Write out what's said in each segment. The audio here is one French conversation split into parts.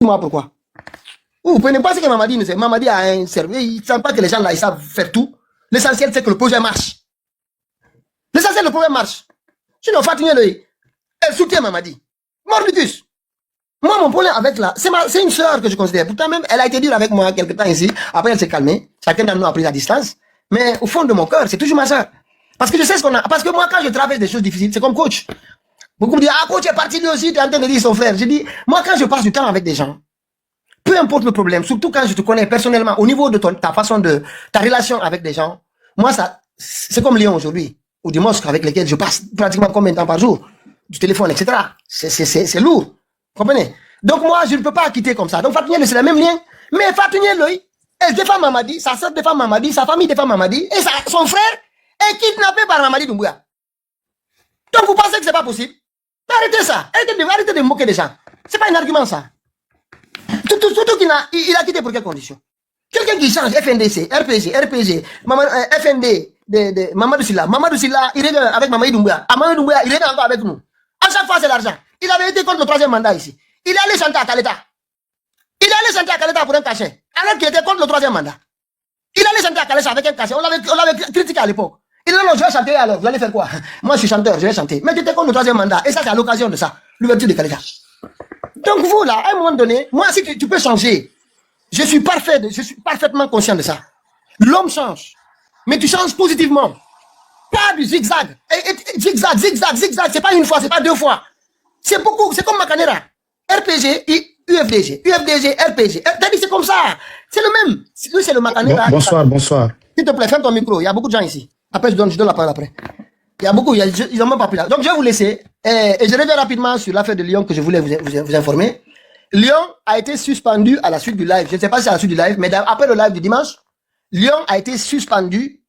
Moi, pourquoi? Vous prenez pas ce que Mamadi nous dit. Mamadi a un cerveau. Il ne sent pas que les gens là, ils savent faire tout. L'essentiel, c'est que le projet marche. L'essentiel, le projet marche. Sinon, Fatimé, elle soutient Mamadi. Mordicus. Moi, mon problème avec là, c'est une sœur que je considère. Pourtant, même, elle a été dure avec moi quelque temps ici. Après, elle s'est calmée. Chacun d'entre nous a pris la distance. Mais au fond de mon cœur, c'est toujours ma sœur. Parce que je sais ce qu'on a. Parce que moi, quand je traverse des choses difficiles, c'est comme coach. Beaucoup me disent, ah, coach est parti lui aussi, tu es en train de dire son frère. Je dis, moi, quand je passe du temps avec des gens, peu importe le problème, surtout quand je te connais personnellement, au niveau de ta façon de, ta relation avec des gens, moi, ça, c'est comme Léon aujourd'hui, ou des monstres avec lesquels je passe pratiquement combien de temps par jour, du téléphone, etc. C'est lourd. Comprenez? Donc moi, je ne peux pas quitter comme ça. Donc Fatou, c'est le même lien. Mais Fatou, elle défend Mamadi, sa soeur défend Mamadi, sa famille défend Mamadi, et son frère est kidnappé par Mamadi Doumbouya. Donc vous pensez que c'est pas possible? Arrêtez ça. Arrêtez de me moquer des gens. C'est pas un argument ça. Surtout qu'il a quitté pour quelles conditions? Quelqu'un qui change FNDC, RPG, FND, de Mamadou Silla. Mamadou Silla, il est avec Mamadi Doumbouya. Mamadi Doumbouya, il est encore avec nous. À chaque fois, c'est l'argent. Il avait été contre le 3e mandat ici. Il est allé chanter à Kaleta. Il est allé chanter à Kaleta pour un cachet. Alors qu'il était contre le 3e mandat. Il est allé chanter à Kaleta avec un cachet. On l'avait critiqué à l'époque. Il dit non, je vais chanter alors. Vous allez faire quoi? Moi, je suis chanteur, je vais chanter. Mais tu étais contre le 3e mandat. Et ça, c'est à l'occasion de ça. L'ouverture de Kaleta. Donc vous, là, à un moment donné, moi, si tu peux changer, je suis parfaitement conscient de ça. L'homme change. Mais tu changes positivement. Pas du zigzag. Zigzag. C'est pas une fois, c'est pas 2 fois. C'est beaucoup, c'est comme Macanera. RPG, UFDG, RPG. C'est comme ça. C'est le même. Lui, c'est le Macanera. Bonsoir. S'il te plaît, ferme ton micro. Il y a beaucoup de gens ici. Après, je donne la parole après. Il y a beaucoup, ils n'ont même pas pris là. Donc, je vais vous laisser. Et je reviens rapidement sur l'affaire de Lyon que je voulais vous informer. Lyon a été suspendu à la suite du live. Je ne sais pas si c'est à la suite du live, mais après le live du dimanche, Lyon a été suspendu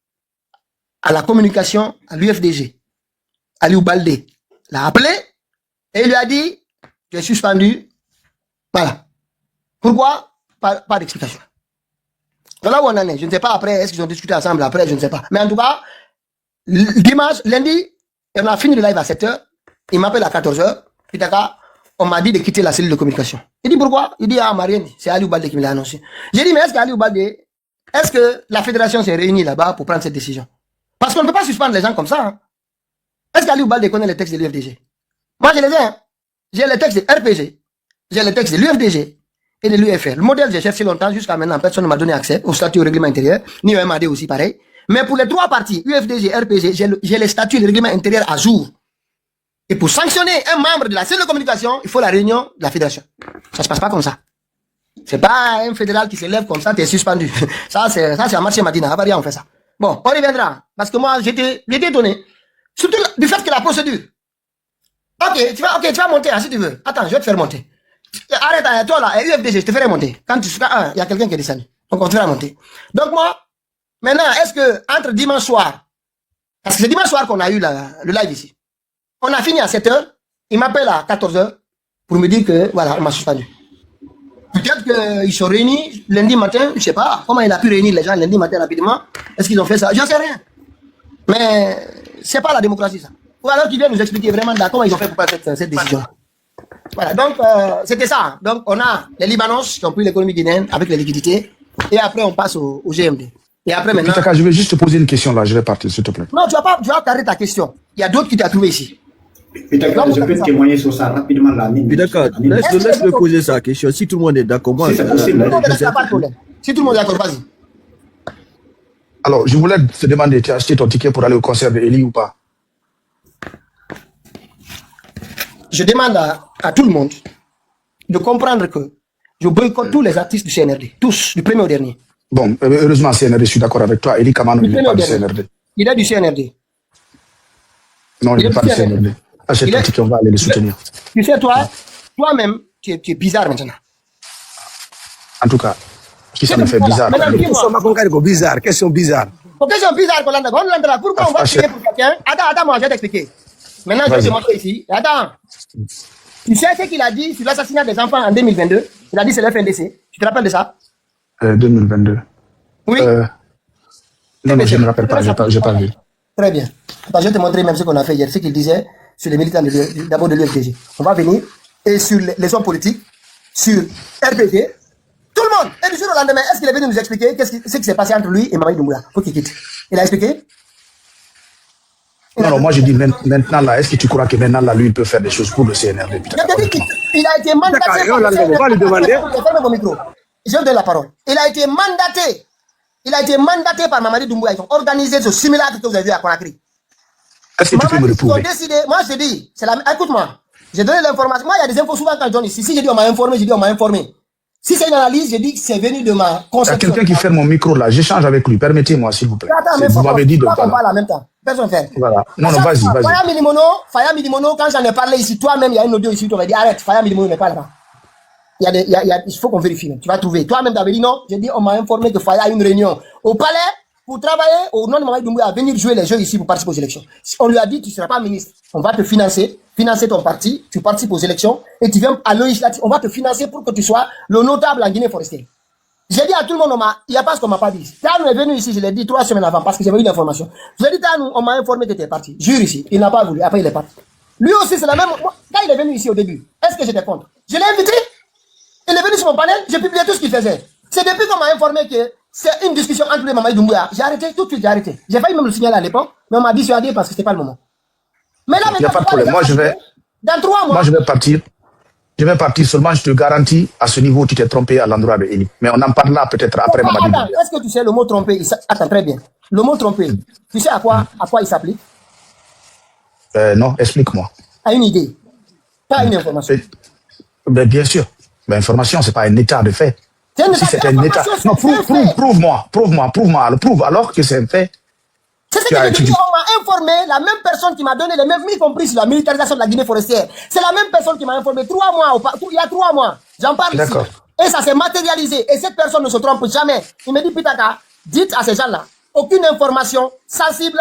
à la communication à l'UFDG. Aliou Baldé l'a appelé et il lui a dit, tu es suspendu. Voilà. Pourquoi? Pas d'explication. Voilà où on en est. Je ne sais pas après, est-ce qu'ils ont discuté ensemble après, je ne sais pas. Mais en tout cas, dimanche, lundi, on a fini le live à 7h. Il m'appelle à 14h. Puis d'accord, on m'a dit de quitter la cellule de communication. Il dit pourquoi? Il dit, ah, Marianne, c'est Aliou Baldé qui me l'a annoncé. J'ai dit, mais est-ce que la fédération s'est réunie là-bas pour prendre cette décision? Parce qu'on ne peut pas suspendre les gens comme ça. Hein. Est-ce qu'Aliou Baldé connaît les textes de l'UFDG? Moi, je les ai. Hein. J'ai les textes de RPG. J'ai les textes de l'UFDG et de l'UFR. Le modèle, j'ai cherché longtemps. Jusqu'à maintenant, personne ne m'a donné accès au statut au règlement intérieur. Ni au MAD aussi, pareil. Mais pour les 3 parties, UFDG, RPG, j'ai les statuts et le règlement intérieur à jour. Et pour sanctionner un membre de la cellule de communication, il faut la réunion de la fédération. Ça se passe pas comme ça. C'est pas un fédéral qui se lève comme ça, tu es suspendu. Ça, c'est un marché Madina. À Varia, on fait ça. Bon, on reviendra. Parce que moi, j'étais étonné. Surtout du fait que la procédure. Ok, tu vas monter, hein, si tu veux. Attends, je vais te faire monter. Arrête, toi là, UFDG, je te ferai monter. Quand tu seras il y a quelqu'un qui est descendu. Donc, on te fera monter. Donc, moi, maintenant, est-ce que, entre dimanche soir, parce que c'est dimanche soir qu'on a eu le live ici. On a fini à 7h. Il m'appelle à 14h pour me dire que, voilà, on m'a suspendu. Peut-être qu'ils sont réunis lundi matin, je sais pas. Comment il a pu réunir les gens lundi matin rapidement? Est-ce qu'ils ont fait ça? J'en sais rien. Mais c'est pas la démocratie, ça. Ou alors qu'ils viennent nous expliquer vraiment comment ils ont fait pour prendre cette décision. Voilà, donc c'était ça. Donc on a les Libanos qui ont pris l'économie guinéenne avec les liquidités. Et après on passe au GMD. Et après maintenant... Pitaka, je vais juste te poser une question là, je vais partir, s'il te plaît. Non, tu vas carrer ta question. Il y a d'autres qui t'ont trouvé ici. Pitaka, je peux témoigner sur ça rapidement là. Pitaka, laisse-le poser sa question. Si tout le monde est d'accord, moi... C'est possible. Pas de problème. Si tout le monde est d'accord, vas-y. Alors, je voulais te demander, tu as acheté ton ticket pour aller au concert de Eli ou pas? Je demande à tout le monde de comprendre que je boycotte tous les artistes du CNRD. Tous, du premier au dernier. Bon, heureusement, CNRD, je suis d'accord avec toi. Eli Kamano, il n'est pas du CNRD. Il est du CNRD. Non, il n'est pas du CNRD. Achète ton ticket, on va aller le soutenir. Tu sais, toi-même, tu es bizarre maintenant. En tout cas, qui ça me fait bizarre? Bizarre, question bizarre. Question bizarre, pourquoi on va tirer pour quelqu'un? Attends, moi, je vais t'expliquer. Maintenant, je vais te montrer ici. Attends. Tu sais ce qu'il a dit sur l'assassinat des enfants en 2022? Il a dit c'est le FNDC. Tu te rappelles de ça? 2022. Oui. Non, je ne me rappelle pas, je n'ai pas vu. Très bien. Attends, je vais te montrer même ce qu'on a fait hier, ce qu'il disait sur les militants d'abord de l'UFDG. On va venir et sur les hommes politiques. sur RPT. Tout le monde. Et du jour au lendemain, est-ce qu'il est venu nous expliquer ce qui s'est passé entre lui et Mamadi Doumbouya pour qu'il quitte? Il a expliqué? Non, moi je dis maintenant là, est-ce que tu crois que maintenant là, lui, il peut faire des choses pour le CNRD? Il a été mandaté. On va lui demander. Fermez vos micros. Je vous donne la parole. Il a été mandaté. Il a été mandaté par Mamadi Doumbouya. Ils ont organisé ce simulacre que vous avez vu à Conakry. Est-ce que tu peux me reprouver? Moi je te dis, écoute-moi, j'ai donné l'information. Moi il y a des infos souvent quand je donne ici. Si je dis on m'a informé, je dis on m'a informé. Si c'est une analyse, je dis que c'est venu de ma conception. Il y a quelqu'un qui ferme mon micro là, j'échange avec lui, permettez-moi s'il vous plaît. Attends, vous m'avez dit de on parle en même temps. Personne ne fait. Voilà. Non, vas-y. Faya Milimono, quand j'en ai parlé ici, toi-même, il y a une audio ici, tu m'as dit arrête, Faya Milimono n'est pas là-bas. Il faut qu'on vérifie, tu vas trouver. Toi-même, tu avais dit non, j'ai dit on m'a informé que Faya a une réunion au palais pour travailler au nom de Mamadi Doumbouya à venir jouer les jeux ici pour participer aux élections. On lui a dit tu ne seras pas ministre, on va te financer ton parti, tu participes aux élections et tu viens à législative, on va te financer pour que tu sois le notable en Guinée forestière. J'ai dit à tout le monde, il n'y a pas ce qu'on m'a pas dit. Tanou est venu ici, je l'ai dit 3 semaines avant parce que j'avais eu l'information. Je l'ai dit Tanou, on m'a informé que tu es parti. Jure ici, il n'a pas voulu, après il est parti. Lui aussi c'est la même, quand il est venu ici au début, est-ce que j'étais contre? Je l'ai invité, il est venu sur mon panel, j'ai publié tout ce qu'il faisait. C'est depuis qu'on m'a informé que c'est une discussion entre les Mamadi Doumbouya. J'ai arrêté, tout de suite j'ai arrêté. J'ai failli même le signaler à l'époque, mais on m'a dissuadé parce que c'était pas le moment. Mais là, il n'y a pas de problème. Moi, dans 3 mois. Moi, je vais partir. Je vais partir seulement, je te garantis, à ce niveau, tu t'es trompé à l'endroit de Eli. Mais on en parlera peut-être après Mamadi Doumbouya. Est-ce que tu sais le mot trompé? Attends, très bien. Le mot trompé, tu sais à quoi il s'applique? Non, explique-moi. À une idée. Pas une information. Ben, bien sûr. Mais information, c'est pas un état de fait. Si c'est un état. Non, prouve alors que c'est un fait. C'est ce que je dis, on m'a informé, la même personne qui m'a donné les mêmes, y compris sur la militarisation de la Guinée forestière. C'est la même personne qui m'a informé 3 mois, il y a 3 mois. J'en parle ici. Et ça s'est matérialisé. Et cette personne ne se trompe jamais. Il me dit, Pitaka, dites à ces gens-là, aucune information sensible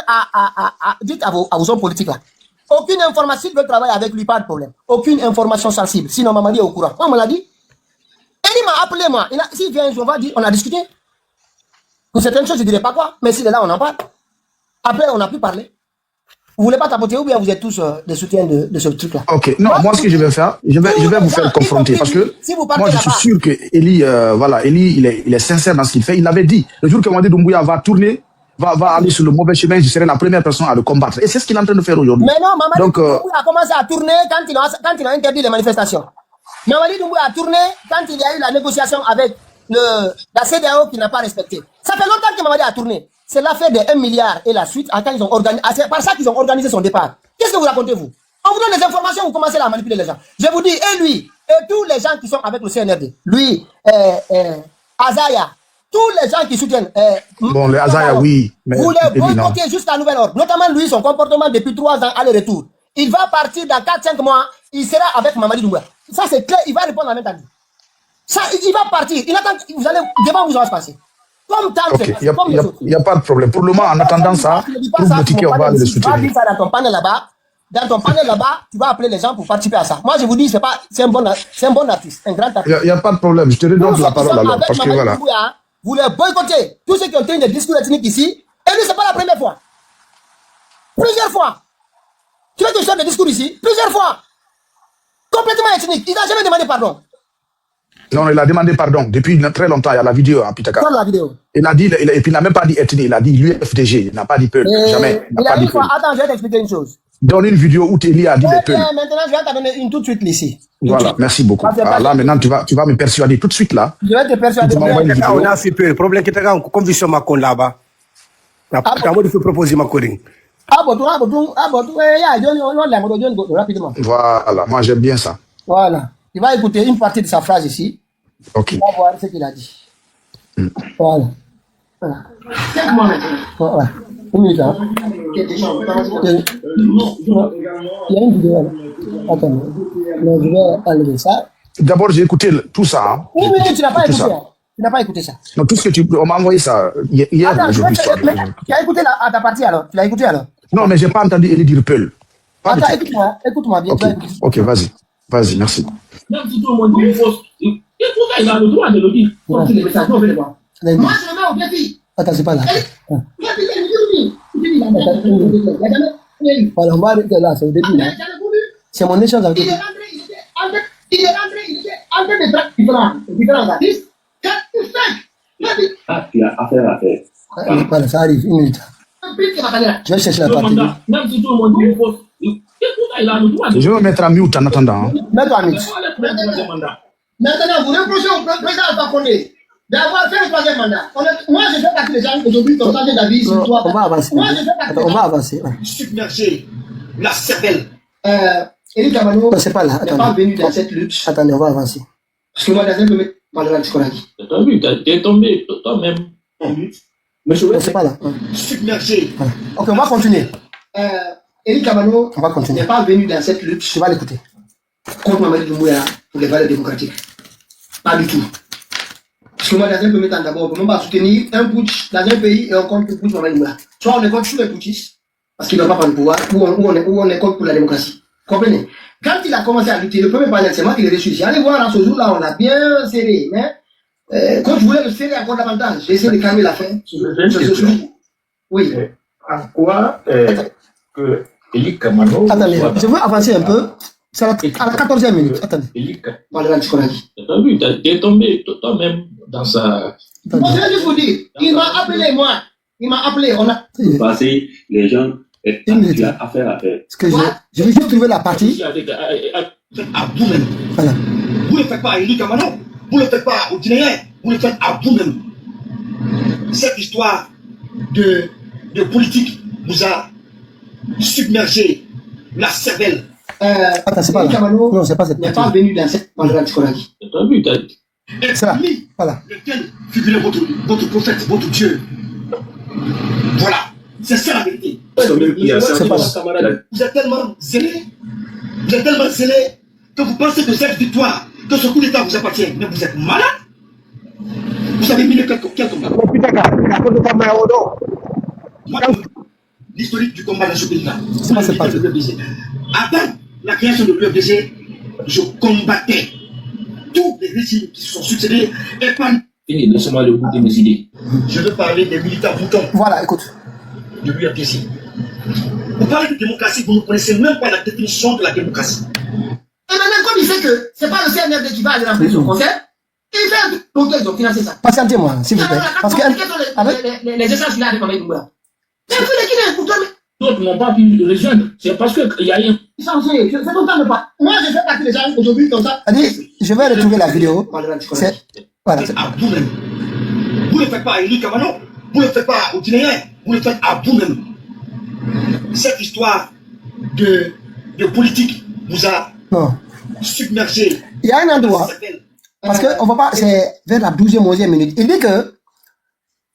dites à vos hommes politiques là. Aucune information, s'ils veulent travailler avec lui, pas de problème. Aucune information sensible. Sinon, Mamadi est au courant. Moi, on me l'a dit. Et il m'a appelé, moi. S'il vient, on va dire, on a discuté. Pour certaines choses, je ne dirais pas quoi. Mais s'il est là, on en parle. Après, on n'a plus parlé. Vous voulez pas tapoter ou bien vous êtes tous des soutiens de ce truc-là? Ok. Non, moi, ce que je vais faire, je vais vous faire confronter parce que moi, je suis sûr que Eli, il est sincère dans ce qu'il fait. Il avait dit, le jour que Mamadi Doumbouya va tourner, va aller sur le mauvais chemin, je serai la première personne à le combattre. Et c'est ce qu'il est en train de faire aujourd'hui. Mais non, Mamadi Doumbouya a commencé à tourner quand il a interdit les manifestations. Mamadi Doumbouya a tourné quand il y a eu la négociation avec la CEDEAO qui n'a pas respecté. Ça fait longtemps que Mamadi a tourné. C'est l'affaire de 1 milliard et la suite, c'est par ça qu'ils ont organisé son départ. Qu'est-ce que vous racontez, vous? On vous donne des informations, vous commencez à manipuler les gens. Je vous dis, et lui, et tous les gens qui sont avec le CNRD, lui, Azaya, tous les gens qui soutiennent... bon, le Azaya, oui. Mais vous les boycottez jusqu'à nouvel ordre. Notamment lui, son comportement depuis 3 ans, aller-retour. Il va partir dans 4-5 mois, il sera avec Mamadi Doumbouya. Ça, c'est clair, il va répondre en même temps. Ça, il va partir. Il attend que vous allez... Devant vous, ça va se passer. Comme tant okay. Il n'y a pas de problème. Pour le moment, en attendant ça, trouve le ticket, on va aller le soutenir. Tu vas dire ça dans ton panel là-bas. Dans ton panel là-bas, tu vas appeler les gens pour participer à ça. Moi, je vous dis, c'est un bon artiste, un grand artiste. Il n'y a pas de problème. Je te redonne la parole alors. Parce que voilà. Vous les boycottez. Tous ceux qui ont tenu des discours ethniques ici, et lui, ce n'est pas la première fois. Plusieurs fois. Tu veux que je sorte des discours ici? Plusieurs fois. Complètement ethnique. Il n'a jamais demandé pardon. Non, il a demandé pardon depuis très longtemps. Il y a la vidéo à Pitaka. La vidéo. Il a dit, et puis il n'a même pas dit ethnie, il a dit l'UFDG. Il n'a pas dit Peul. Jamais. Il a dit quoi? Attends, je vais t'expliquer une chose. Donne une vidéo où Téli a dit les Peul. Maintenant, je vais t'en donner une tout de suite ici. Voilà, merci beaucoup. Là, maintenant, tu vas me persuader tout de suite là. Je vais te persuader. On a fait peur. Le problème qui est en conviction ma con là-bas. T'as envie de faire proposer ma coding. Rapidement. Voilà, moi j'aime bien ça. Voilà. Il va écouter une partie de sa phrase ici. Ok. Il va voir ce qu'il a dit. Voilà. Voilà. Une minute, hein. Il y a une vidéo là. Attends. Je vais enlever ça. D'abord, j'ai écouté tout ça. Hein. Une minute, tu n'as pas écouté. Tu n'as pas écouté ça. Non, tout ce que on m'a envoyé ça hier. Attends, tu as écouté à ta partie alors. Tu l'as écouté alors. Non, mais j'ai pas entendu Eli dire Peul. Attends, écoute-moi bien. Ok, vas-y. Vas-y, merci. Même si tout le monde dit une fausse, il a le droit de le dire. Moi, je le mets au défi. Attends, c'est pas là. Voilà, on va arrêter là, c'est au début. C'est mon échange avec lui. Il est rentré, il était entre des différents artistes, il fait. Ah, il y a affaire à faire. Voilà, ça arrive, une minute. Je vais chercher la partie. Même si tout le monde dit fausse, il a le droit de. Je vais me mettre en mute en attendant. Hein. Mets-toi en mute. Maintenant, vous reprochez au président Alpha Condé d'avoir fait un troisième mandat. Moi, je fais partie des gens aujourd'hui qui ont changé d'avis sur toi. On va avancer. Moi, je fais partie des gens. On va avancer. Submerger la cervelle. Éric Kamano n'est pas venu dans cette lutte. Attendez, on va avancer. Parce que moi, dans un premier parler de ce qu'on a dit. T'es tombé toi-même en lutte. Mais je ne sais pas là. Submerger. Voilà. Ok, on va continuer. Éric Kamano n'est pas venu dans cette lutte. Je vais l'écouter. Contre Mamadi Doumbouya pour les valeurs démocratiques. Pas du tout. Parce que moi, dans un premier temps, d'abord, on ne peut même pas soutenir un putsch dans un pays et on compte le putsch Mamadi Doumbouya. Soit on est contre tous les putschistes, parce qu'ils ne doivent pas prendre le pouvoir, ou on est contre pour la démocratie. Comprenez? Quand il a commencé à lutter, le premier panel, c'est moi qui l'ai reçu ici. Allez voir, à ce jour-là, on a bien serré. Mais quand je voulais le serrer encore davantage, j'ai essayé de calmer la fin. Oui. En quoi que Éric Kamano. Attendez, je veux avancer un peu. C'est à la 14e minute. Attendez. Parlez de ce qu'on a dit. T'es tombé toi-même dans sa. Moi, je vais juste vous dire, il m'a appelé, moi. Il m'a appelé. On a. Passer les gens. Il y a affaire à faire. Parce que je vais juste trouver la partie. À vous-même. Voilà. Vous ne le faites pas à Éric Kamano. Vous ne le faites pas aux Guinéens. Vous le faites à vous-même. Cette histoire de politique vous a submergé la cervelle. Attends, c'est pas là. Non, c'est pas cette partie. N'est pas venu dans cette partie qu'on a dit. C'est là. Voilà. Lequel figurait votre prophète, votre Dieu. Voilà. C'est ça la vérité. Vous êtes tellement zélé. Vous êtes tellement zélé que vous pensez que cette victoire, que ce coup d'État vous appartient. Mais vous êtes malade. Vous avez mis le quel combat. Moi, l'historique du combat dans ce pays-là. C'est pas cette partie. Avant la création de l'UFDG, je combattais tous les régimes qui se sont succédés et pas. Laissez-moi le goût de mes idées. Je veux parler des militants moutons. Voilà, écoute. De l'UFDG. Vous parlez de démocratie, vous ne connaissez même pas la définition de la démocratie. Et maintenant, comme il sait que c'est pas le CNRD qui va aller remplir son conseil, il fait un truc pour qu'ils ont financé ça. Patientez-moi, s'il vous plaît. Parce que. Les échanges qu'il a avec Mamadi Doumbouya. Mais vous les Guinéens, pour toi, d'autres n'ont pas pu le rejoindre. C'est parce qu'il y a rien. Changé, c'est ton temps de pas. Moi, je fais partie des gens aujourd'hui comme ça. Allez, je vais retrouver la vidéo. C'est. Voilà. À vous-même. Vous ne le faites pas à Éric Kamano. Vous ne le faites pas aux Guinéens. Vous le faites à vous-même. Cette histoire de politique vous a submergé. Il y a un endroit. Parce qu'on ne va pas. C'est vers la 12e, 11e minute. Il dit que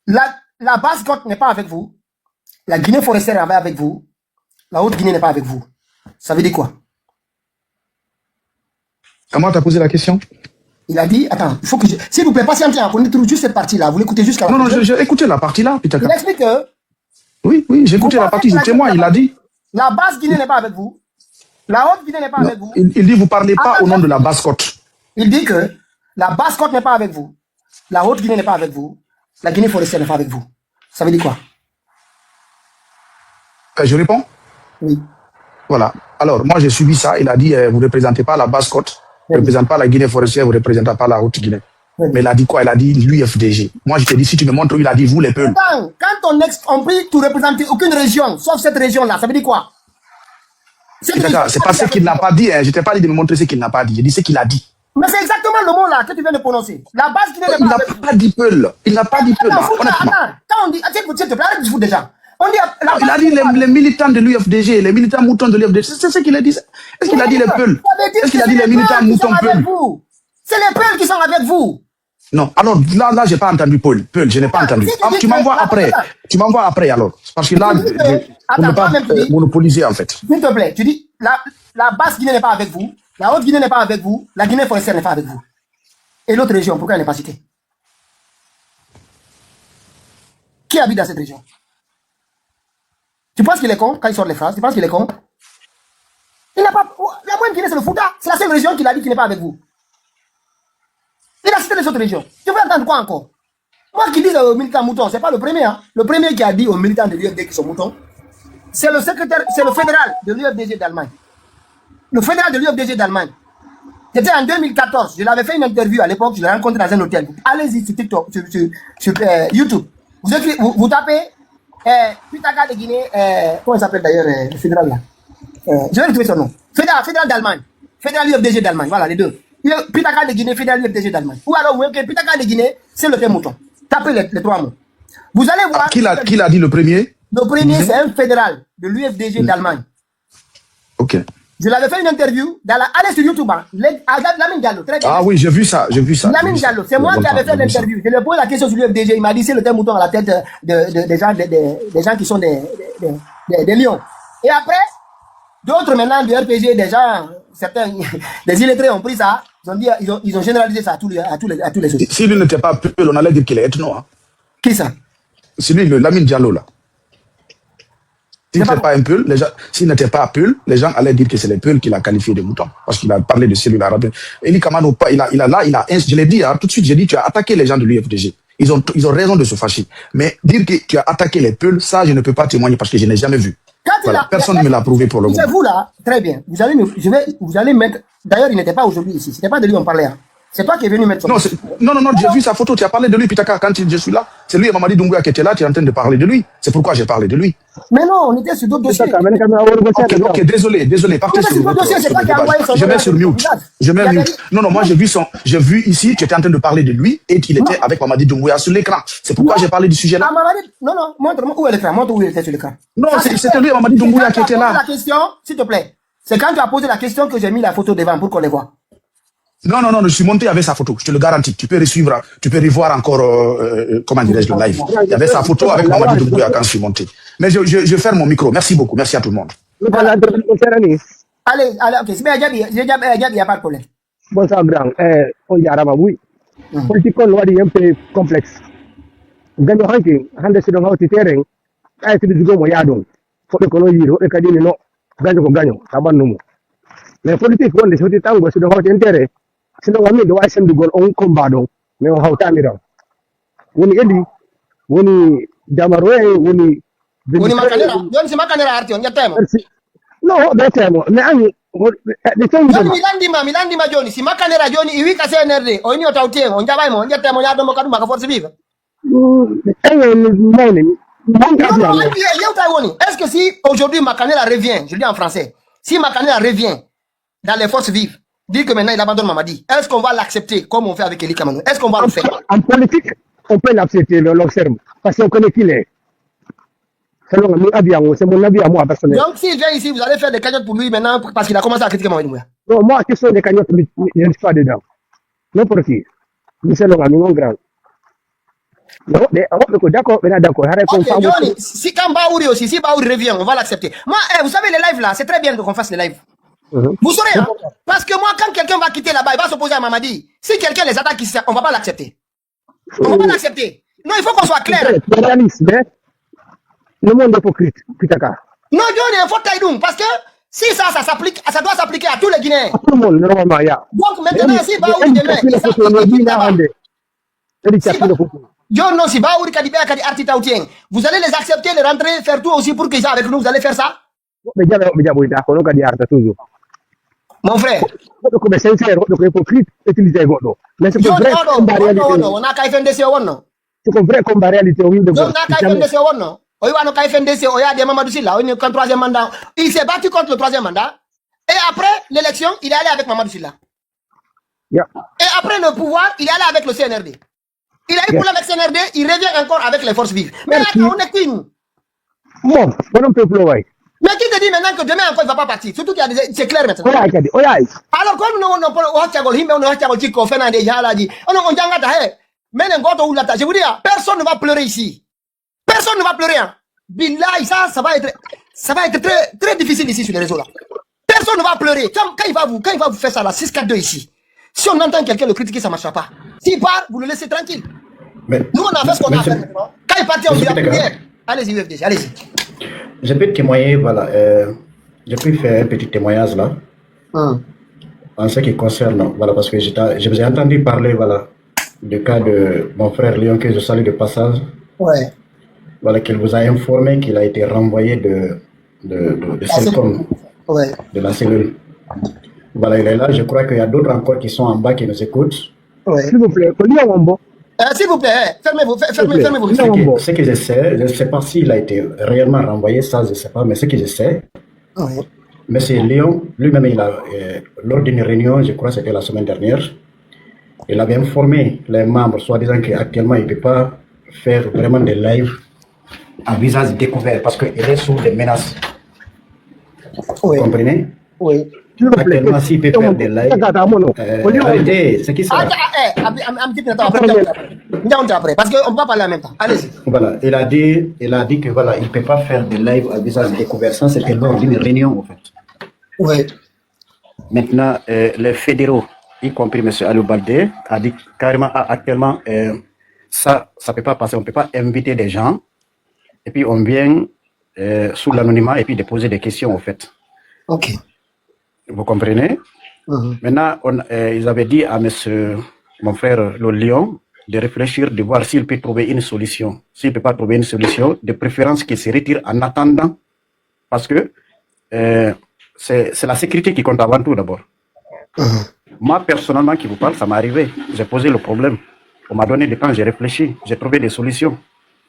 la base côte n'est pas avec vous. La Guinée forestière est avec vous. La Haute-Guinée n'est pas avec vous. Ça veut dire quoi? Comment tu as posé la question? Il a dit, attends, il faut que je... S'il vous plaît, patientez, on trouve juste cette partie-là. Vous l'écoutez jusqu'à la fin. Non, j'ai écouté la partie-là, Peter. Il explique que... Oui, j'ai écouté la partie, je témoin, il a dit. La base Guinée n'est pas avec vous. La Haute-Guinée n'est pas avec vous. Il dit, vous ne parlez pas au nom de la basse côte. Il dit que la basse côte n'est pas avec vous. La Haute-Guinée n'est pas avec vous. La Guinée forestière n'est pas avec vous. Ça veut dire quoi? Je réponds? Oui. Voilà. Alors, moi, j'ai suivi ça. Il a dit, vous ne représentez pas la basse côte, vous ne représentez pas la Guinée forestière, vous ne représentez pas la Haute-Guinée. Oui. Mais il a dit quoi? Il a dit l'UFDG. Moi, je te dis, si tu me montres où il a dit vous, les Peuls. Quand on compris, tu ne représentes aucune région, sauf cette région-là, ça veut dire quoi? C'est pas ce qu'il n'a pas dit. Hein. Je ne t'ai pas dit de me montrer ce qu'il n'a pas dit. J'ai dit ce qu'il a dit. Mais c'est exactement le mot là que tu viens de prononcer. La base Guinée n'est pas avec vous. Il n'a pas dit Peul. Il n'a pas dit Peul. Attends, quand on dit, s'il te plaît, arrête de vous déjà. On dit il a dit les militants de l'UFDG, les militants moutons de l'UFDG. C'est ce qu'il a dit. Est-ce qu'il a dit les Peuls? Est-ce qu'il a dit les militants moutons Peuls? C'est les Peuls qui sont avec vous. Non, alors là, j'ai pas entendu Peul, je n'ai pas entendu. Tu m'envoies après. Tu m'envoies après alors. Parce que là, vous ne pas monopoliser en fait. S'il te plaît, tu dis la basse Guinée n'est pas avec vous, la haute Guinée n'est pas avec vous, la Guinée forestière n'est pas avec vous. Et l'autre région, pourquoi elle n'est pas citée? Qui habite dans cette région? Tu penses qu'il est con quand il sort les phrases? Tu penses qu'il est con? Il n'a pas. La moindre Guinée, c'est le Fouta. C'est la seule région qu'il a dit qu'il n'est pas avec vous. Il a cité les autres régions. Tu veux entendre quoi encore? Moi qui dis aux militants moutons, c'est pas le premier. Hein. Le premier qui a dit aux militants de l'UFDG qui sont moutons, c'est le secrétaire, c'est le fédéral de l'UFDG d'Allemagne. Le fédéral de l'UFDG d'Allemagne. C'était en 2014. Je l'avais fait une interview à l'époque. Je l'ai rencontré dans un hôtel. Allez-y sur TikTok, sur YouTube. Vous tapez Pitaka de Guinée. Comment il s'appelle d'ailleurs le fédéral là? Je vais retrouver son nom. Fédéral d'Allemagne. Fédéral UFDG d'Allemagne. Voilà les deux. Pitaka de Guinée, fédéral UFDG d'Allemagne. Ou alors vous voyez que Pitaka de Guinée, c'est le mouton. Tapez les trois mots. Vous allez voir. Qui l'a dit le premier? Le premier, c'est un fédéral de l'UFDG d'Allemagne. Ok. Je l'avais fait une interview. Allez sur YouTube. Lamine Diallo. Très bien. Ah oui, j'ai vu ça. Lamine Diallo, c'est moi qui avais fait l'interview. Je lui ai posé la question sur l'UFDG. Il m'a dit c'est le mouton à la tête des gens qui sont des lions. Et après, d'autres maintenant du RPG, des gens, certains, des illettrés ont pris ça. Ils ont généralisé ça à tous les choses. Si lui n'était pas Peul, on allait dire qu'il est ethno. Hein. Qui ça? C'est lui, le Lamine Diallo là. S'il n'était pas un Peul, s'il n'était pas Peul, les gens allaient dire que c'est les Peuls qu'il a qualifié de moutons. Parce qu'il a parlé de cellules arabes. Eli Kamano, je l'ai dit, hein, tout de suite, j'ai dit, tu as attaqué les gens de l'UFDG. Ils ont raison de se fâcher. Mais dire que tu as attaqué les Peuls, ça, je ne peux pas témoigner parce que je n'ai jamais vu. Voilà, personne ne me l'a prouvé pour le moment. C'est vous là, très bien. Vous allez mettre. D'ailleurs, il n'était pas aujourd'hui ici. C'était pas de lui on parlait. Hein. C'est toi qui es venu mettre son. Non, j'ai vu sa photo. Tu as parlé de lui, Pitaka, quand je suis là. C'est lui et Mamadi Doumbouya qui était là. Tu es en train de parler de lui. C'est pourquoi j'ai parlé de lui. Mais non, on était sur d'autres dossiers. Ok, désolé. Partez sur d'autres dossiers. C'est toi qui as envoyé son. Je mets sur mute. Non, moi j'ai vu ici. Tu étais en train de parler de lui et il était avec Mamadi Doumbouya sur l'écran. C'est pourquoi j'ai parlé du sujet là. Non, montre-moi où est l'écran. Montre où il était sur l'écran. Non, c'était lui et Mamadi Doumbouya qui était là. La question, s'il te plaît. C'est quand tu as posé la question que j'ai mis la photo devant pour qu'on les voit. Non, je suis monté avec sa photo, je te le garantis. Tu peux revoir encore, comment dirais-je, le live. Il y avait sa photo avec Mamadi Doumbouya quand je suis monté. Mais je ferme mon micro. Merci beaucoup. Merci à tout le monde. Allez, ok. C'est bien, il n'y a pas de problème. Bon, ça, grand. On y a oui. Politique, on est un peu complexe. Gagne ranking, hande si donc hauti terrain, ay ti dugo mo yaadon. Fodde ko no yiro e kadi no gagne ko gagne, tabannumo. Mais politique wonde so ti tango si donc hauti intérêt. Sinon, on do ay sendu gol on combat do mais on hawtani ran woni edi woni jamaro woni makanera don si makanera arti on yattemo no do temo mais ani de tango milandi ma joni si makanera joni i wika CNRD o ni o tawtien on jabay mo on yattemo yaado mo kadu maka force vive est-ce que si aujourd'hui Makanera revient, je dis en français, si Makanera revient dans les forces vives, dire que maintenant il abandonne Mamadi, est-ce qu'on va l'accepter comme on fait avec Eli Kamano? Est-ce qu'on va le faire? En politique, on peut l'accepter, l'observe, parce qu'on connaît qui il est. C'est mon avis à moi personnel. Donc s'il vient ici, vous allez faire des cagnottes pour lui maintenant parce qu'il a commencé à critiquer Mamadi Doumbouya. Non, moi, question des cagnottes, je ne suis pas dedans. Non pour qui? Michel Longami, mon grand. Non, d'accord, ok, Johnny, si quand Baouri aussi, si Baouri revient, on va l'accepter. Moi, vous savez, les lives là, c'est très bien qu'on fasse les lives. Vous saurez, hein? Parce que moi, quand quelqu'un va quitter là-bas, il va s'opposer à Mamadi. Si quelqu'un les attaque ici, on ne va pas l'accepter. On ne va pas l'accepter. Non, il faut qu'on soit clair. Le monde est hypocrite, Pitaka. Non, Johnny, il faut taïdoum, parce que si ça s'applique, ça doit s'appliquer à tous les Guinéens. À tout le monde, normalement, il y a. Donc maintenant, si Baouri demain, non, si Baouri Kadibé Kadi Artita Outien, vous allez les accepter, les rentrer, faire tout aussi pour qu'ils soient avec nous, vous allez faire ça? Mon frère. On a qu'à FNDC ou non? C'est vrai comme réalité. On a qu'à FNDC ou non? On a qu'à FNDC, on a des Mamadou Silla, on est contre le troisième mandat. Il s'est battu contre le troisième mandat. Et après l'élection, il est allé avec Mamadou Silla. Et après le pouvoir, il est allé avec le CNRD. Il a eu problème avec CNRD, il revient encore avec les forces vives. Mais attends, on est qui nous? Bon, on peut pleurer. Mais qui te dit maintenant que demain encore il ne va pas partir? Surtout qu'il y a des... C'est clair maintenant. Alors quand nous on je vous dis, personne ne va pleurer ici. Personne ne va pleurer. Billahi, ça va être très, très difficile ici sur les réseaux là. Personne ne va pleurer. Quand il va vous faire ça là, 6-4-2 ici. Si on entend quelqu'un le critiquer, ça ne marchera pas. S'il part, vous le laissez tranquille. Mais, nous, on a fait ce qu'on a fait maintenant. Quand il partit, on dit allez-y, UFDG, allez-y. Je peux témoigner, voilà. Je peux faire un petit témoignage là. En ce qui concerne, voilà, parce que je vous ai entendu parler, voilà, du cas de mon frère Léon, que je salue de passage. Ouais. Voilà, qu'il vous a informé qu'il a été renvoyé de Celcom, de la cellule. Voilà, il est là. Je crois qu'il y a d'autres encore qui sont en bas qui nous écoutent. Ouais. S'il vous plaît, S'il vous plaît, fermez-vous. Ce que je ne sais pas s'il a été réellement renvoyé, ça je ne sais pas, mais ce que je sais, M. Léon, lui-même, lors d'une réunion, je crois que c'était la semaine dernière, il avait informé les membres, soi-disant qu'actuellement, il ne peut pas faire vraiment des lives à visage découvert parce qu'il est sous des menaces. Vous comprenez? Oui. Actuellement, s'il peut faire des lives, arrêtez, c'est qui ça? Parce qu'on ne va pas parler en même temps. Allez-y. Voilà, il a dit que voilà, il ne peut pas faire des lives à visage découvert. Ça, c'était lors d'une réunion, en fait. Oui. Maintenant, les fédéraux, y compris M. Alou Baldé, a dit carrément, actuellement, ça ne peut pas passer. On ne peut pas inviter des gens et puis on vient sous l'anonymat et puis déposer des questions, en fait. Ok. Vous comprenez? Maintenant, ils avaient dit à mon frère le Lion de réfléchir, de voir s'il peut trouver une solution. S'il ne peut pas trouver une solution, de préférence qu'il se retire en attendant, parce que c'est la sécurité qui compte avant tout d'abord. Moi, personnellement, qui vous parle, ça m'est arrivé. J'ai posé le problème. On m'a donné du temps, j'ai réfléchi, j'ai trouvé des solutions.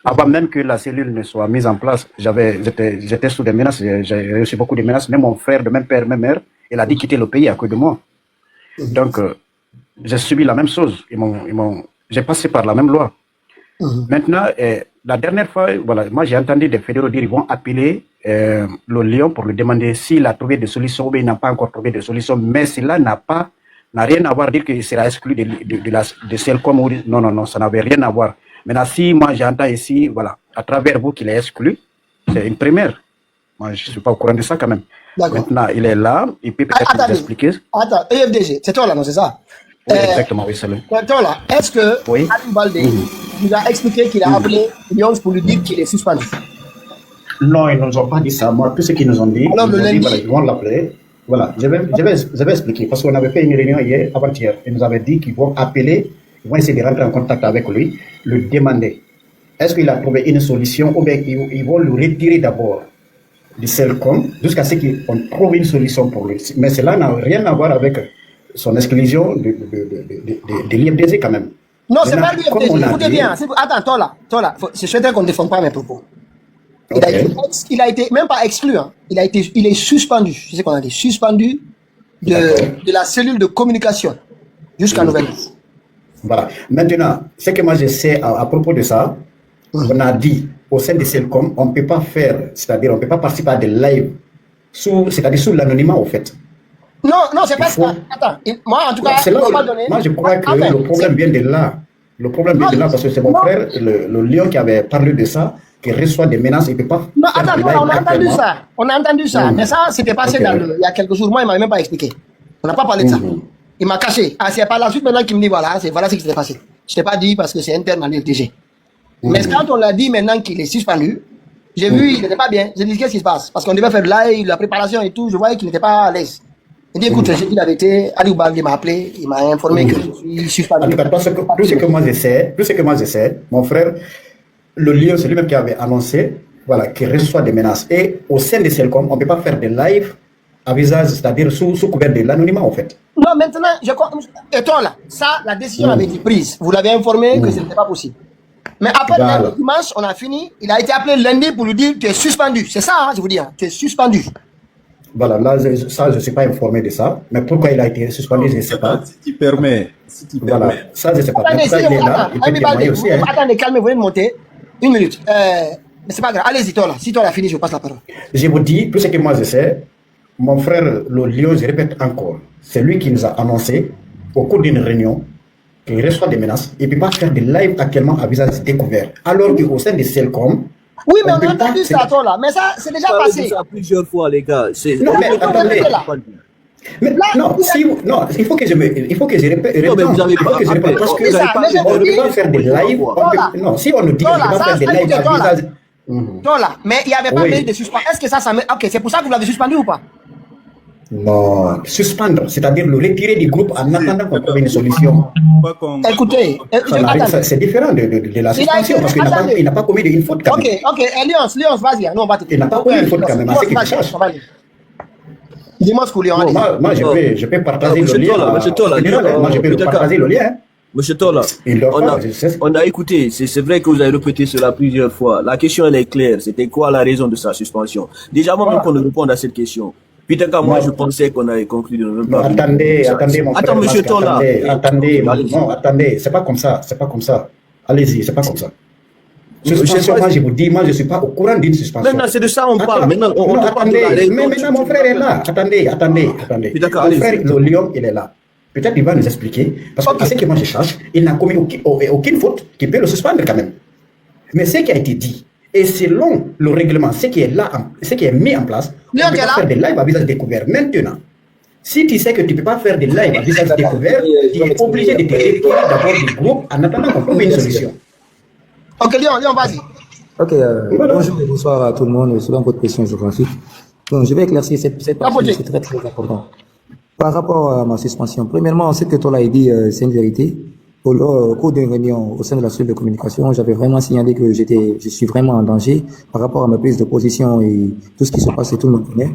Avant même que la cellule ne soit mise en place, j'étais sous des menaces, j'ai reçu beaucoup de menaces. Même mon frère, de même père, même mère, il a dit quitter le pays à cause de moi. Donc, j'ai subi la même chose. J'ai passé par la même loi. Maintenant, la dernière fois, voilà, moi j'ai entendu des fédéraux dire qu'ils vont appeler le Lion pour lui demander s'il a trouvé des solutions ou bien il n'a pas encore trouvé de solutions. Mais cela n'a rien à voir, dire qu'il sera exclu de Celcom. Non, ça n'avait rien à voir. Maintenant, si moi j'entends ici, voilà, à travers vous qu'il est exclu, c'est une première. Moi, je ne suis pas au courant de ça quand même. Maintenant, il est là, il peut peut-être nous expliquer. Attends, EFDG, c'est toi là, non, c'est ça? Oui, exactement, oui, c'est lui. Toi là, est-ce que Alou Baldé vous a expliqué qu'il a appelé Lyons pour lui dire qu'il est suspendu? Non, ils ne nous ont pas dit ça. Moi, tout ce qu'ils nous ont dit, alors, ils vont l'appeler. Voilà, je vais expliquer, parce qu'on avait fait une réunion hier, avant-hier. Ils nous avaient dit qu'ils vont appeler, ils vont essayer de rentrer en contact avec lui, lui demander est-ce qu'il a trouvé une solution ou bien ils vont le retirer d'abord du Celcom jusqu'à ce qu'on trouve une solution pour lui. Mais cela n'a rien à voir avec son exclusion de l'IFDG quand même. Non, c'est pas l'IFDG, écoutez bien. Attends, toi là, je souhaiterais qu'on ne défende pas mes propos. Il a été même pas exclu, hein. Il est suspendu, c'est ce qu'on a dit, suspendu de la cellule de communication jusqu'à nouvelle. Voilà. Maintenant, ce que moi je sais à propos de ça, on a dit au sein de Celcom, on ne peut pas faire, c'est-à-dire on ne peut pas participer à des lives, c'est-à-dire sous l'anonymat au fait. Non, c'est pas ça. Attends, moi en tout cas, moi je crois que le problème vient de là. Le problème vient de là parce que c'est mon frère, le Lion, qui avait parlé de ça, qui reçoit des menaces, il ne peut pas. Non, attends, on a entendu ça. Mais ça, c'était passé il y a quelques jours. Moi, il ne m'avait même pas expliqué. On n'a pas parlé de ça. Il m'a caché. C'est par la suite maintenant qu'il me dit voilà ce qui s'est passé. Je ne t'ai pas dit parce que c'est interne à l'UFDG. Mais quand on l'a dit maintenant qu'il est suspendu, j'ai vu, il n'était pas bien. J'ai dit qu'est-ce qui se passe? Parce qu'on devait faire live, la préparation et tout. Je voyais qu'il n'était pas à l'aise. Il dit écoute, j'ai dit la vérité. Alou Baldé m'a appelé, il m'a informé que je suis suspendu. En tout cas, tout ce que moi je sais, mon frère, le Lion, c'est lui-même qui avait annoncé voilà, qu'il reçoit des menaces. Et au sein de Celcom, on ne peut pas faire des lives à visage, c'est-à-dire sous couvert de l'anonymat en fait. Non, maintenant, et toi là, ça, la décision avait été prise. Vous l'avez informé que ce n'était pas possible. Mais après, le dimanche, on a fini. Il a été appelé lundi pour lui dire tu es suspendu. C'est ça, hein, je vous dis, hein, tu es suspendu. Voilà, là, ça, je ne suis pas informé de ça. Mais pourquoi il a été suspendu, je ne sais pas. Si tu permets. Voilà, ça, je ne sais pas. Attendez, ça, il est là, il peut témoigner aussi. Attendez, calmez, vous venez de monter. Une minute. Mais c'est pas grave. Allez-y, toi là. Si toi là fini, je vous passe la parole. Je vous dis, tout ce que moi je sais, mon frère, le Lion, je répète encore, c'est lui qui nous a annoncé, au cours d'une réunion, qu'il reçoit des menaces. Il ne peut pas faire des lives actuellement à visage découvert. Alors qu'au sein de Celcom, oui, mais on a entendu ça, toi là. Mais ça, c'est déjà passé. Ça plusieurs fois, les gars. Non, mais attendez. Mais non, il faut que je répète. Non, mais vous avez pas parce que on ne peut pas faire des lives. Non, si on nous dit qu'on ne peut pas faire des lives à visage. Toi là, mais il n'y avait pas de suspension. Est-ce que ça ok, c'est pour ça que vous l'avez suspendu ou pas? Non, suspendre, c'est-à-dire le retirer du groupe en attendant qu'on trouve une solution. Écoutez, c'est différent de la suspension parce qu'il n'a pas commis une faute quand même. Ok, Lyons, vas-y, nous on va te. Il n'a pas commis une faute quand même, à ce qu'il sache. Dis-moi ce que Lyon a dit. Moi, je peux partager le lien. Monsieur Tola, Moi, je peux partager le lien. Monsieur Tola, on a écouté, c'est vrai que vous avez répété cela plusieurs fois. La question, elle est claire. C'était quoi la raison de sa suspension? Déjà, avant même qu'on ne réponde à cette question, peut-être qu'à moi, je pensais qu'on avait conclu de ne même pas. Attendez, mon frère. Attends, monsieur Tola. Attendez, c'est pas comme ça. Allez-y, c'est pas comme ça. Suspension, moi, je vous dis, moi, je suis pas au courant d'une suspension. Maintenant, c'est de ça on parle. Maintenant, mais maintenant, mon frère est là. Attendez. Mon frère, le lion, il est là. Peut-être il va nous expliquer. Parce que ce que moi je cherche, il n'a commis aucune faute qui peut le suspendre quand même. Mais ce qui a été dit, et selon le règlement, ce qui est là, ce qui est mis en place, on peut pas faire des lives à visage découvert. Maintenant, si tu sais que tu ne peux pas faire des lives à visage découvert, tu es obligé de te retirer d'abord du groupe en attendant qu'on trouve une solution. Ok, Léon, vas-y. Ok, bonjour et bonsoir à tout le monde. Selon votre question, je pense. Donc, je vais éclaircir cette partie, c'est très très important. Par rapport à ma suspension, premièrement, ce que Tola a dit, c'est une vérité. Au cours d'une réunion au sein de la cellule de communication, j'avais vraiment signalé que je suis vraiment en danger par rapport à ma prise de position et tout ce qui se passe et tout le monde connaît.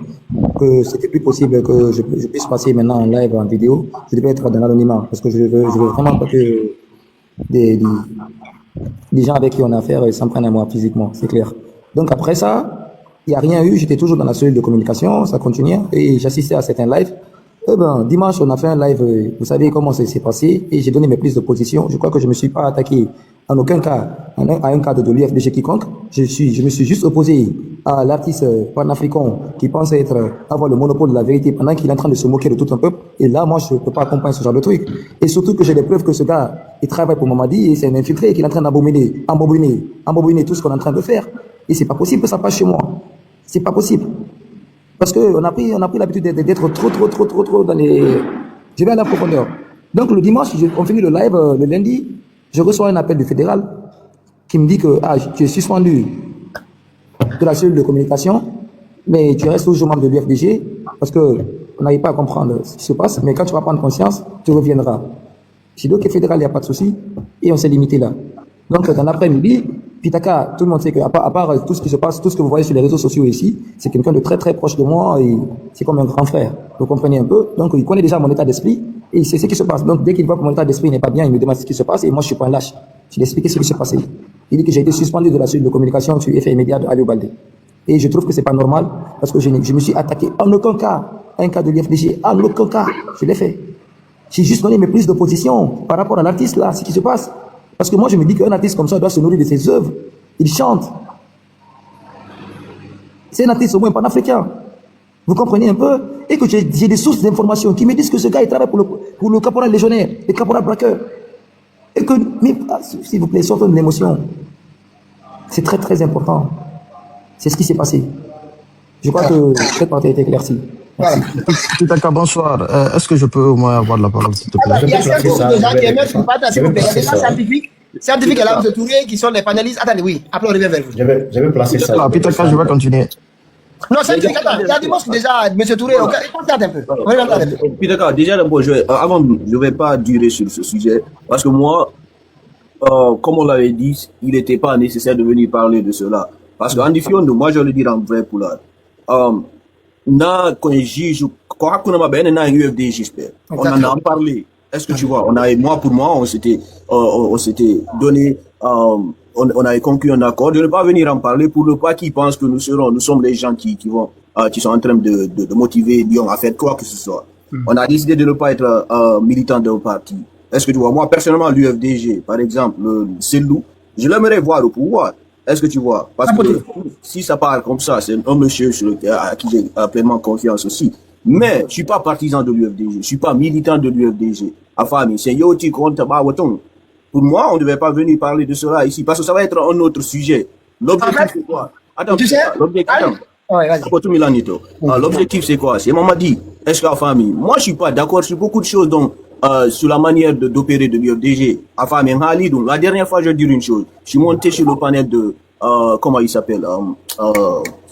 Que c'était plus possible que je puisse passer maintenant en live, en vidéo. Je devais être dans l'anonymat parce que je veux vraiment pas que des gens avec qui on a affaire s'en prennent à moi physiquement, c'est clair. Donc après ça, il n'y a rien eu, j'étais toujours dans la cellule de communication, ça continuait et j'assistais à certains lives. Dimanche, on a fait un live, vous savez comment ça s'est passé, et j'ai donné mes prises de position. Je crois que je ne me suis pas attaqué en aucun cas à un cadre de l'UFDG quiconque. Je me suis juste opposé à l'artiste panafricain qui pense avoir le monopole de la vérité pendant qu'il est en train de se moquer de tout un peuple. Et là, moi, je ne peux pas accompagner ce genre de truc. Et surtout que j'ai des preuves que ce gars, il travaille pour Mamadi et c'est un infiltré et qu'il est en train d'embobiner tout ce qu'on est en train de faire. Et c'est pas possible que ça passe chez moi. C'est pas possible. Parce qu'on a pris l'habitude d'être trop dans les... Je vais à la profondeur. Donc le dimanche, on finit le live, le lundi, je reçois un appel du fédéral qui me dit que tu es suspendu de la cellule de communication, mais tu restes toujours membre de l'UFDG parce qu'on n'arrive pas à comprendre ce qui se passe, mais quand tu vas prendre conscience, tu reviendras. J'ai dit, ok, fédéral, il n'y a pas de souci, et on s'est limité là. Donc dans l'après-midi, Pitaka, tout le monde sait qu'à part tout ce qui se passe, tout ce que vous voyez sur les réseaux sociaux ici, c'est quelqu'un de très très proche de moi et c'est comme un grand frère. Vous comprenez un peu? Donc il connaît déjà mon état d'esprit et c'est ce qui se passe. Donc dès qu'il voit que mon état d'esprit n'est pas bien, il me demande ce qui se passe et moi je suis pas un lâche. Je lui ai expliqué ce qui s'est passé. Il dit que j'ai été suspendu de la cellule de communication sur effet immédiat de Aliou Baldé. Et je trouve que c'est pas normal parce que je me suis attaqué en aucun cas à un cas de l'IFDG, en aucun cas. Je l'ai fait. J'ai juste donné mes prises de position par rapport à l'artiste là, ce qui se passe. Parce que moi, je me dis qu'un artiste comme ça doit se nourrir de ses œuvres. Il chante. C'est un artiste au moins panafricain. Vous comprenez un peu? Et que j'ai des sources d'informations qui me disent que ce gars, il travaille pour le caporal légionnaire, le caporal braqueur. Et que, s'il vous plaît, sortons de l'émotion. C'est très très important. C'est ce qui s'est passé. Je crois que cette partie a été éclaircie. Pitaka, bonsoir. Est-ce que je peux au moins avoir la parole, s'il te plaît? Il y a certains gens qui aiment vous partager, s'il vous plaît. Il y a des gens scientifiques et là, vous Touré, qui sont les panélistes. Attendez, oui. Après, on revient vers vous. Je vais placer ça. Pitaka, je vais continuer. Non, scientifique, attends. Il y a des monstres déjà, M. Touré. Regarde un peu. Pitaka, déjà, avant, je ne vais pas durer sur ce sujet. Parce que moi, comme on l'avait dit, il n'était pas nécessaire de venir parler de cela. Parce qu'en diffusion, moi, je le dis en vrai pour là. Na quand juge quand on a bien un UFD j'espère on en a parlé. Est-ce que tu vois, pour moi on s'était donné on avait conclu un accord de ne pas venir en parler pour ne pas qu'ils pensent que nous sommes les gens qui sont en train de motiver Lyon à faire quoi que ce soit. On a décidé de ne pas être militant d'un parti. Est-ce que tu vois, moi personnellement l'UFDG par exemple, Selou, je l'aimerais voir au pouvoir. Est-ce que tu vois? Parce que si ça parle comme ça, c'est un monsieur à qui j'ai pleinement confiance aussi. Mais je suis pas partisan de l'UFDG, je suis pas militant de l'UFDG. Enfin, c'est Yoti contre Bawaton. Pour moi, on ne devait pas venir parler de cela ici, parce que ça va être un autre sujet. L'objectif, c'est quoi? Attends, tu sais? L'objectif, c'est quoi? C'est Mamadi. Est-ce que la famille? Moi, je suis pas d'accord sur beaucoup de choses, donc, sur la manière d'opérer de l'UFDG. Enfin, mais donc, la dernière fois, je vais dire une chose. Je suis monté sur le panel de, comment il s'appelle,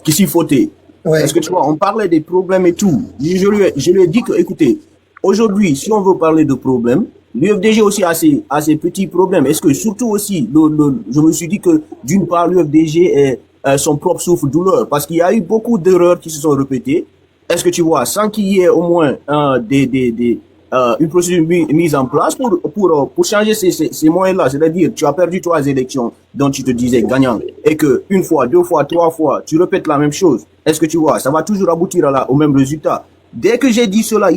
qui s'y fautait. Ouais. Est-ce que tu vois, on parlait des problèmes et tout. Je lui ai dit que, écoutez, aujourd'hui, si on veut parler de problèmes, l'UFDG aussi a ses petits problèmes. Est-ce que surtout aussi, je me suis dit que d'une part, l'UFDG est son propre souffle-douleur, parce qu'il y a eu beaucoup d'erreurs qui se sont répétées. est-ce que tu vois, sans qu'il y ait au moins une procédure mise en place pour changer ces moyens-là, c'est-à-dire tu as perdu 3 élections dont tu te disais gagnant et que 1 fois, 2 fois, 3 fois, tu répètes la même chose. Est-ce que tu vois, ça va toujours aboutir au même résultat. Dès que j'ai dit cela,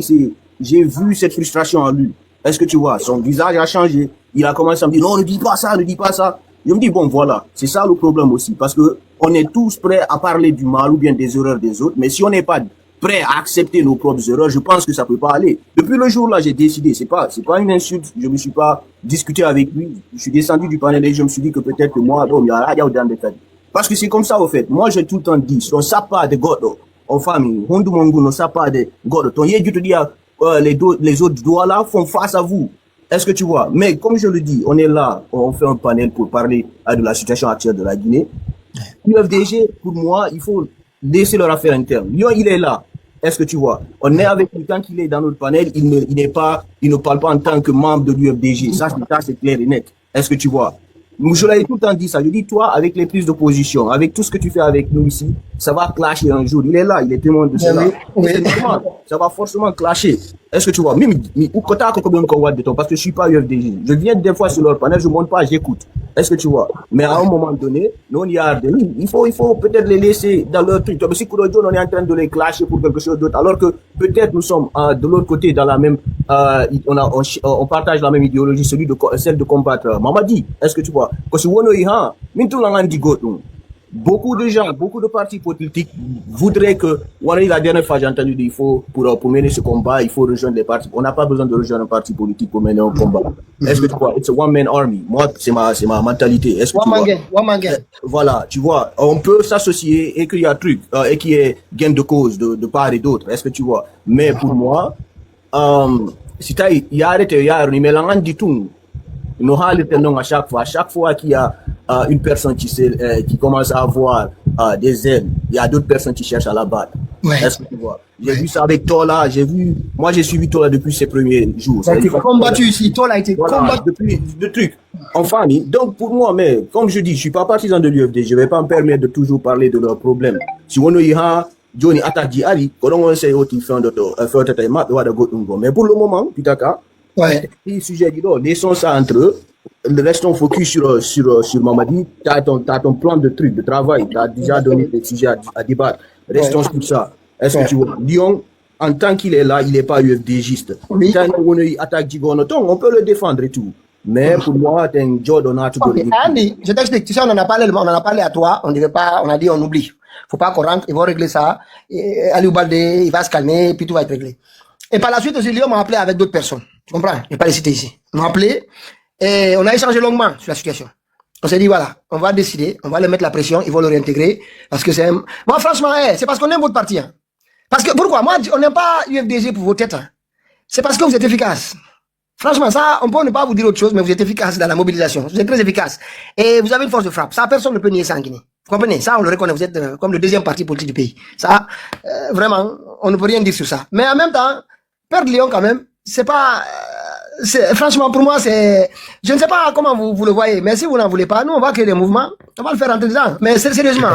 j'ai vu cette frustration en lui. Est-ce que tu vois, son visage a changé. Il a commencé à me dire non, ne dis pas ça, ne dis pas ça. Je me dis bon voilà, c'est ça le problème aussi parce que on est tous prêts à parler du mal ou bien des erreurs des autres, mais si on n'est pas prêt à accepter nos propres erreurs, je pense que ça peut pas aller. Depuis le jour là, j'ai décidé, c'est pas une insulte, je me suis pas discuté avec lui, je suis descendu du panel et je me suis dit que peut-être que moi, parce que c'est comme ça au fait. Moi j'ai tout le temps dit, on sait pas de God, en famille, on ne sait pas de God. Ton yé te dit les autres doigts là font face à vous. Est-ce que tu vois? Mais comme je le dis, on est là, on fait un panel pour parler de la situation actuelle de la Guinée. L'UFDG, pour moi, il faut laisser leur affaire interne. Lyon, il est là. Est-ce que tu vois? On est avec lui tant qu'il est dans notre panel, il ne parle pas en tant que membre de l'UFDG. Ça, c'est clair et net. Est-ce que tu vois? Je l'avais tout le temps dit ça. Je dis, toi, avec les prises d'opposition, avec tout ce que tu fais avec nous ici, ça va clasher un jour. Il est là, il est témoin de cela. C'est normal. Ça va forcément clasher. Est-ce que tu vois? Parce que je suis pas UFDG. Je viens des fois sur leur panel, je monte pas, j'écoute. Est-ce que tu vois? Mais à un moment donné, nous, il faut peut-être les laisser dans leur truc. Si on est en train de les clasher pour quelque chose d'autre, alors que peut-être nous sommes de l'autre côté dans la même, on partage la même idéologie, celle de combattre Mamadi. Est-ce que tu vois? Parce que beaucoup de gens, beaucoup de partis politiques voudraient que, la dernière fois j'ai entendu dire, pour mener ce combat, il faut rejoindre les partis. On n'a pas besoin de rejoindre un parti politique pour mener un combat. Est-ce que tu vois? It's a one-man army. Moi, c'est ma mentalité. Est-ce que tu vois? Voilà, tu vois, on peut s'associer et qu'il y a truc, et qu'il y ait gain de cause de part et d'autre. Est-ce que tu vois? Mais pour moi, si il y a arrêté, mais l'an dit tout. À chaque fois qu'il y a une personne qui commence à avoir des ailes, il y a d'autres personnes qui cherchent à la battre. Ouais. Est-ce que tu vois? J'ai vu ça avec Tola, moi j'ai suivi Tola depuis ses premiers jours. Ça a été combattu ici, Tola a été combattu. Depuis le truc, en famille. Donc pour moi, mais comme je dis, je suis pas partisan de l'UFD, je vais pas me permettre de toujours parler de leurs problèmes. Si on y a Johnny Atadi Ali, on sait où il fait mais pour le moment, Pitaka, ouais. Les sujets laissons ça entre eux. Restons focus sur Mamadi. Tu as ton plan de truc, de travail. Tu as déjà donné des sujets à débattre. Restons sur ça. Est-ce que tu vois? Lyon, en tant qu'il est là, il n'est pas UFDGiste. Oui. On peut le défendre et tout. Mais pour moi, c'est un job on a tout donné. Andy, je t'explique. Tu sais, on en a parlé à toi. On a dit on oublie. Faut pas qu'on rentre. Ils vont régler ça. Ali Oubalde, il va se calmer, puis tout va être réglé. Et par la suite aussi, Lyon m'a appelé avec d'autres personnes. Tu comprends? Je vais pas les citer ici. Ils m'ont appelé et on a échangé longuement sur la situation. On s'est dit, voilà, on va décider, on va leur mettre la pression, ils vont le réintégrer. Parce que moi, franchement, c'est parce qu'on aime votre parti. Hein. Parce que, pourquoi? Moi, on n'aime pas UFDG pour vos têtes. Hein. C'est parce que vous êtes efficace. Franchement, ça, on peut ne pas vous dire autre chose, mais vous êtes efficace dans la mobilisation. Vous êtes très efficace. Et vous avez une force de frappe. Ça, personne ne peut nier ça en Guinée. Vous comprenez? Ça, on le reconnaît. Vous êtes comme le deuxième parti politique du pays. Ça, vraiment, on ne peut rien dire sur ça. Mais en même temps, perdre Lyon quand même, c'est pas... franchement, pour moi, c'est... Je ne sais pas comment vous le voyez, mais si vous n'en voulez pas, nous, on va créer des mouvements, on va le faire rentrer dedans. Mais sérieusement,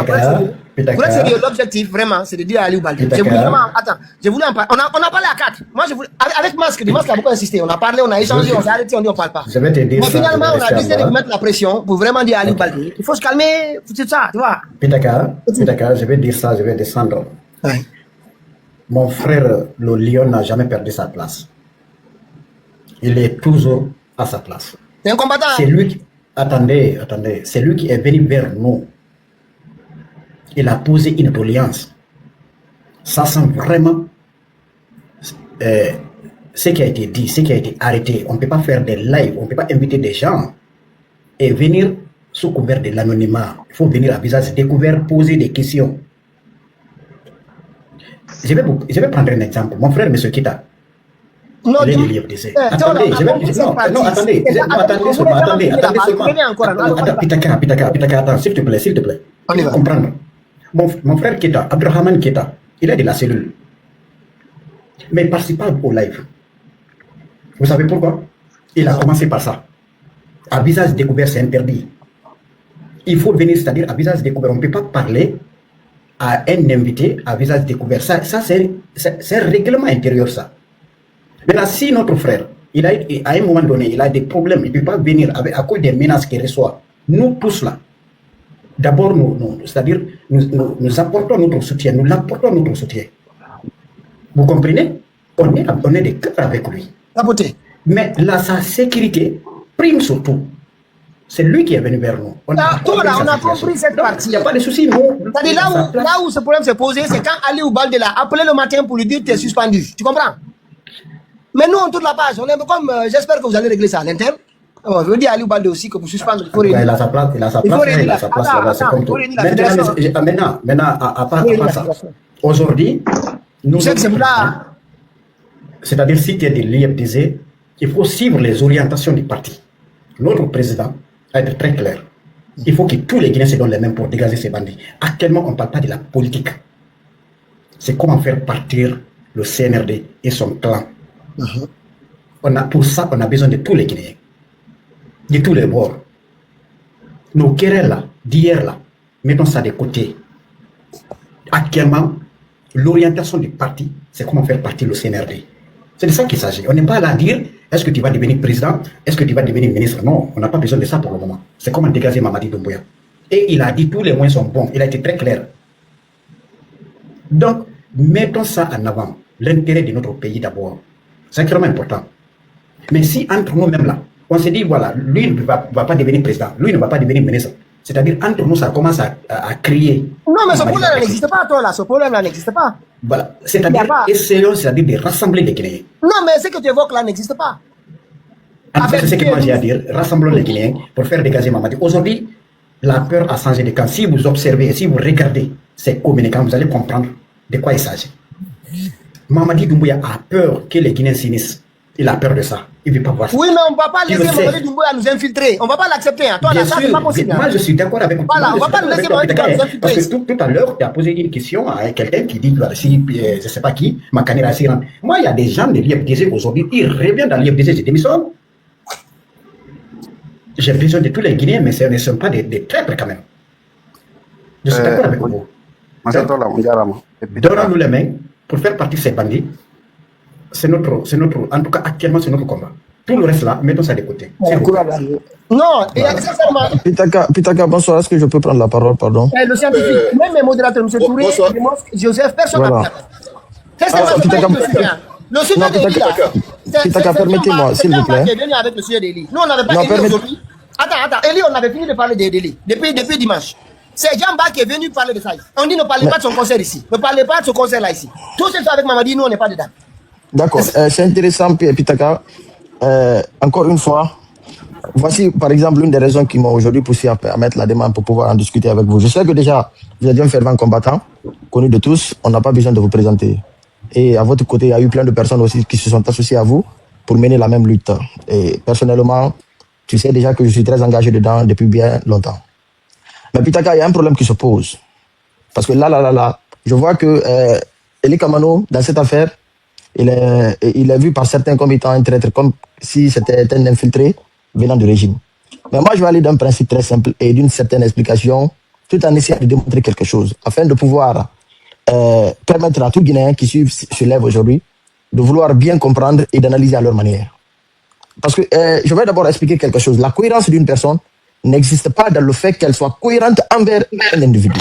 l'objectif, vraiment, c'est de dire à Ali Oubalde. Je voulais en parler. On a parlé à 4. Moi, avec Masque, Masque a beaucoup insisté. On a parlé, on a échangé, on s'est arrêté, on dit on parle pas. Mais finalement, on a décidé de vous mettre la pression pour vraiment dire à Ali Oubalde. Il faut se calmer, c'est ça, tu vois. Pitaka, je vais dire ça, je vais descendre. Ouais. Mon frère, le lion, n'a jamais perdu sa place. Il est toujours à sa place. C'est un combattant. C'est lui qui... Attendez. C'est lui qui est venu vers nous. Il a posé une doléance. Ça sent vraiment ce qui a été dit, ce qui a été arrêté. On ne peut pas faire des lives, on ne peut pas inviter des gens et venir sous couvert de l'anonymat. Il faut venir à visage découvert, poser des questions. Je vais prendre un exemple. Mon frère, M. Kita, non, il est libre d'essai. Attendez, Pitaka, attends, s'il te plaît. On va comprendre. Mon frère Kita, Abdurrahman Kita, il est de la cellule. Mais il ne participe pas au live. Vous savez pourquoi? Il a commencé par ça. À visage découvert, c'est interdit. Il faut venir, c'est-à-dire à visage découvert. On ne peut pas parler à un invité à visage découvert. Ça c'est un règlement intérieur, ça. Maintenant, si notre frère, à un moment donné, il a des problèmes, il ne peut pas venir à cause des menaces qu'il reçoit, nous tous là, d'abord, c'est-à-dire, nous apportons notre soutien, nous l'apportons notre soutien. Vous comprenez? On est des cœurs avec lui. Mais là, sa sécurité prime surtout. C'est lui qui est venu vers nous. On a compris cette partie. Il n'y a pas de souci, nous. C'est-à-dire là où ce problème s'est posé, c'est quand Ali Oubalde l'a appelé le matin pour lui dire tu es suspendu. Tu comprends? Mais nous, on tourne la page. On est comme, j'espère que vous allez régler ça à l'interne. Je veux dire à Ali Oubalde aussi que pour suspendre, il faut réunir. Il a sa place, il a sa place là-bas, c'est comme tout. Maintenant, à part ça, aujourd'hui, nous, c'est-à-dire si tu es de l'IFDZ, il faut suivre les orientations du parti. Notre président a été très clair. Il faut que tous les Guinéens se donnent les mêmes pour dégager ces bandits. Actuellement, on ne parle pas de la politique. C'est comment faire partir le CNRD et son clan. Pour ça, on a besoin de tous les Guinéens, de tous les bords. Nos querelles là, d'hier là, mettons ça de côté. Actuellement, l'orientation du parti, c'est comment faire partir le CNRD. C'est de ça qu'il s'agit. On n'est pas là à dire est-ce que tu vas devenir président, est-ce que tu vas devenir ministre. Non, on n'a pas besoin de ça pour le moment. C'est comment dégager Mamadi Doumbouya. Et il a dit tous les moyens sont bons. Il a été très clair. Donc, mettons ça en avant. L'intérêt de notre pays d'abord. C'est extrêmement important. Mais si entre nous-mêmes là, on se dit voilà, lui ne va pas devenir président, lui ne va pas devenir ministre. C'est-à-dire entre nous, ça commence à crier. Non, mais ce problème n'existe pas, toi là. Ce problème là n'existe pas. Voilà. C'est-à-dire, essayons, c'est-à-dire de rassembler les Guinéens. Non, mais ce que tu évoques là n'existe pas. En fait, c'est ce que moi j'ai à dire. Rassemblons les Guinéens pour faire dégager Mamadi. Aujourd'hui, la peur a changé de camp. Si vous observez, si vous regardez ces communicants, vous allez comprendre de quoi il s'agit. Mamadi Doumbouya a peur que les Guinéens s'unissent. Il a peur de ça. Il ne veut pas voir ça. Oui, mais on ne va pas laisser Mamadi Doumbouya nous infiltrer. On ne va pas l'accepter. Toi, là, ça, c'est pas possible. Moi, je suis d'accord avec vous. Voilà, on ne va pas nous laisser Mamadi Doumbouya nous infiltrer. Parce que tout à l'heure, tu as posé une question à quelqu'un qui dit, si, je ne sais pas qui, Makanera Siran. Moi, il y a des gens de l'IFDZ aujourd'hui, ils reviennent dans l'IFDZ, je démissionne. J'ai besoin de tous les Guinéens, mais ce ne sont pas des traîtres quand même. Je suis d'accord avec vous. Donnons-nous les mains pour faire partie de ces bandits. C'est notre, en tout cas actuellement, c'est notre combat. Tout le reste là, mettons ça de côté. Non, et sincèrement. Pitaka, bonsoir, est-ce que je peux prendre la parole, pardon? Le scientifique, même mes modérateurs, M. Touré, Joseph, personne n'a pris. Le sujet d'Eli, Pitaka, permettez-moi, s'il vous plaît. Qui est venu avec le sujet d'Eli. Nous, on n'avait pas Eli aujourd'hui. Attends, Eli, on avait fini de parler d'Eli depuis dimanche. C'est Jamba qui est venu parler de ça. On dit ne parlez pas de son concert ici. Ne parlez pas de ce concert là ici. Tout ce qui est avec Mamadi, nous, on n'est pas dedans. D'accord, c'est intéressant, Pitaka. Encore une fois, voici par exemple l'une des raisons qui m'ont aujourd'hui poussé à mettre la demande pour pouvoir en discuter avec vous. Je sais que déjà, vous êtes un fervent combattant, connu de tous, on n'a pas besoin de vous présenter. Et à votre côté, il y a eu plein de personnes aussi qui se sont associées à vous pour mener la même lutte. Et personnellement, tu sais déjà que je suis très engagé dedans depuis bien longtemps. Mais Pitaka, il y a un problème qui se pose. Parce que là, je vois que Eli Kamano, dans cette affaire, il est vu par certains comme étant un traître, comme si c'était un infiltré venant du régime. Mais moi, je vais aller d'un principe très simple et d'une certaine explication, tout en essayant de démontrer quelque chose, afin de pouvoir permettre à tout Guinéen qui se lève aujourd'hui de vouloir bien comprendre et d'analyser à leur manière. Parce que je vais d'abord expliquer quelque chose. La cohérence d'une personne n'existe pas dans le fait qu'elle soit cohérente envers un individu.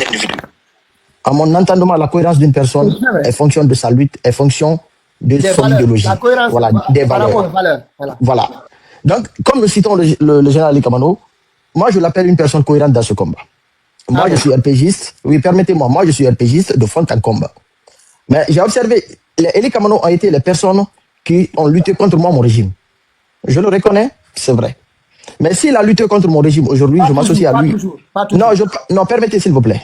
À mon entendement, la cohérence d'une personne est fonction de sa lutte, est fonction de son idéologie. Voilà, des valeurs. Voilà. Donc, comme nous citons le général Ali Kamano, moi je l'appelle une personne cohérente dans ce combat. Moi je suis RPGiste, oui permettez-moi, moi je suis RPGiste de fond en combat. Mais j'ai observé, les Ali Kamano ont été les personnes qui ont lutté contre moi, mon régime. Je le reconnais, c'est vrai. Mais s'il a lutté contre mon régime aujourd'hui, je m'associe à lui. Non, permettez s'il vous plaît.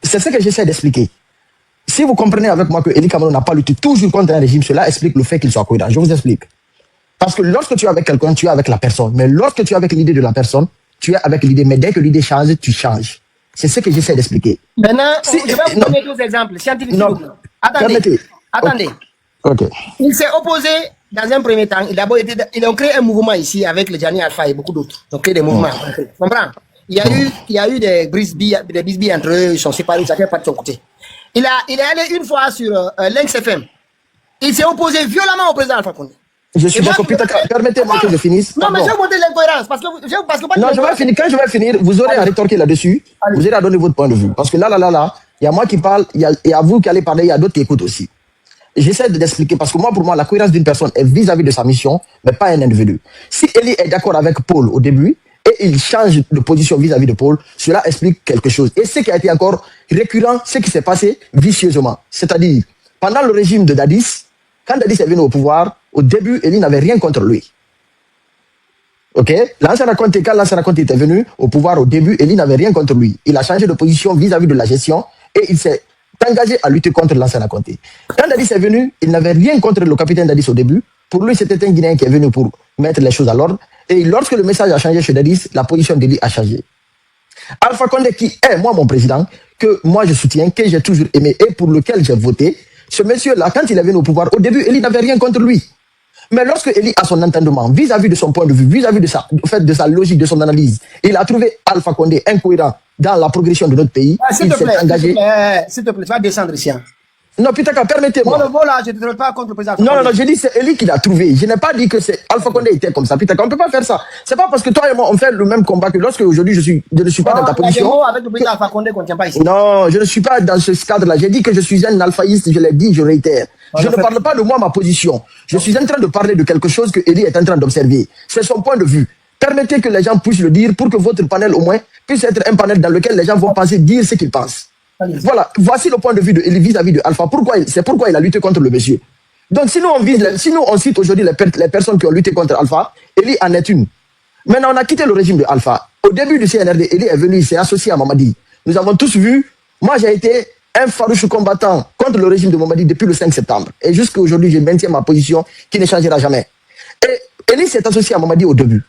C'est ce que j'essaie d'expliquer. Si vous comprenez avec moi que Eli Kamano n'a pas lutté toujours contre un régime, cela explique le fait qu'il soit cohérent. Je vous explique. Parce que lorsque tu es avec quelqu'un, tu es avec la personne. Mais lorsque tu es avec l'idée de la personne, tu es avec l'idée. Mais dès que l'idée change, tu changes. C'est ce que j'essaie d'expliquer. Maintenant, je vais vous donner deux exemples scientifiques. Attendez. Okay. Il s'est opposé dans un premier temps. Ils ont créé un mouvement ici avec le Gianni Alpha et beaucoup d'autres. Ils ont créé des mouvements. Tu comprends? il y a eu des bisbilles entre eux, ils sont séparés, chacun part de son côté. Il est allé une fois sur Lynx FM. Il s'est opposé violemment au président Alpha Condé. Je suis d'accord. Permettez-moi que je finisse. Non, mais je vais vous montrer l'incohérence. Parce que non, je vais finir. Quand je vais finir, vous aurez à rétorquer là-dessus. Vous aurez à donner votre point de vue. Parce que là, il y a moi qui parle, il y a vous qui allez parler, il y a d'autres qui écoutent aussi. J'essaie d'expliquer, parce que pour moi, la cohérence d'une personne est vis-à-vis de sa mission, mais pas un individu. Si Eli est d'accord avec Paul au début, et il change de position vis-à-vis de Paul, cela explique quelque chose. Et ce qui a été encore récurrent, ce qui s'est passé vicieusement. C'est-à-dire, pendant le régime de Dadis, quand Dadis est venu au pouvoir, au début, Eli n'avait rien contre lui. Ok? Quand l'ancien Conté était venu au pouvoir au début, Eli n'avait rien contre lui. Il a changé de position vis-à-vis de la gestion et il s'est engagé à lutter contre l'ancien Conté. Quand Dadis est venu, il n'avait rien contre le capitaine Dadis au début. Pour lui, c'était un Guinéen qui est venu pour mettre les choses à l'ordre. Et lorsque le message a changé chez Dadis, la position d'Eli a changé. Alpha Condé, qui est moi mon président, que moi je soutiens, que j'ai toujours aimé et pour lequel j'ai voté, ce monsieur-là, quand il est venu au pouvoir, au début, Eli n'avait rien contre lui. Mais lorsque Eli a son entendement, vis-à-vis de son point de vue, vis-à-vis de sa logique, de son analyse, il a trouvé Alpha Condé incohérent dans la progression de notre pays. S'il te plaît, tu vas descendre ici. Non, Pitaka, permettez-moi. Moi, là, je ne te pas contre le président. Non, j'ai dit c'est Eli qui l'a trouvé. Je n'ai pas dit que c'est Alpha Condé était comme ça. Pitaka, on ne peut pas faire ça. C'est pas parce que toi et moi, on fait le même combat que lorsque aujourd'hui je ne suis pas dans ta position. Il y a des mots avec le président Alpha Condé qu'on ne tient pas ici. Non, je ne suis pas dans ce cadre-là. J'ai dit que je suis un alphaïste, je l'ai dit, je réitère. Je ne parle pas de moi, ma position. Je suis en train de parler de quelque chose que Eli est en train d'observer. C'est son point de vue. Permettez que les gens puissent le dire pour que votre panel, au moins, puisse être un panel dans lequel les gens vont penser, dire ce qu'ils pensent. Voilà, voici le point de vue de Eli vis-à-vis de Alpha. C'est pourquoi il a lutté contre le monsieur. Donc, si nous on cite aujourd'hui les personnes qui ont lutté contre Alpha, Eli en est une. Maintenant, on a quitté le régime de Alpha. Au début du CNRD, Eli est venu, il s'est associé à Mamadi. Nous avons tous vu, moi j'ai été un farouche combattant contre le régime de Mamadi depuis le 5 septembre. Et jusqu'à aujourd'hui, je maintiens ma position qui ne changera jamais. Et Eli s'est associé à Mamadi au début.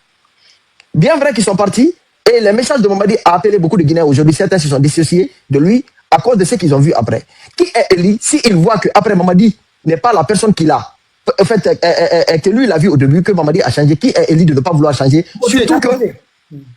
Bien vrai qu'ils sont partis, et les messages de Mamadi a appelé beaucoup de Guinéens aujourd'hui. Certains se sont dissociés de lui à cause de ce qu'ils ont vu après. Qui est Eli s'il voit qu'après Mamadi n'est pas la personne qu'il a, en fait, que lui il a vu au début, que Mamadi a changé. Qui est Eli de ne pas vouloir changer?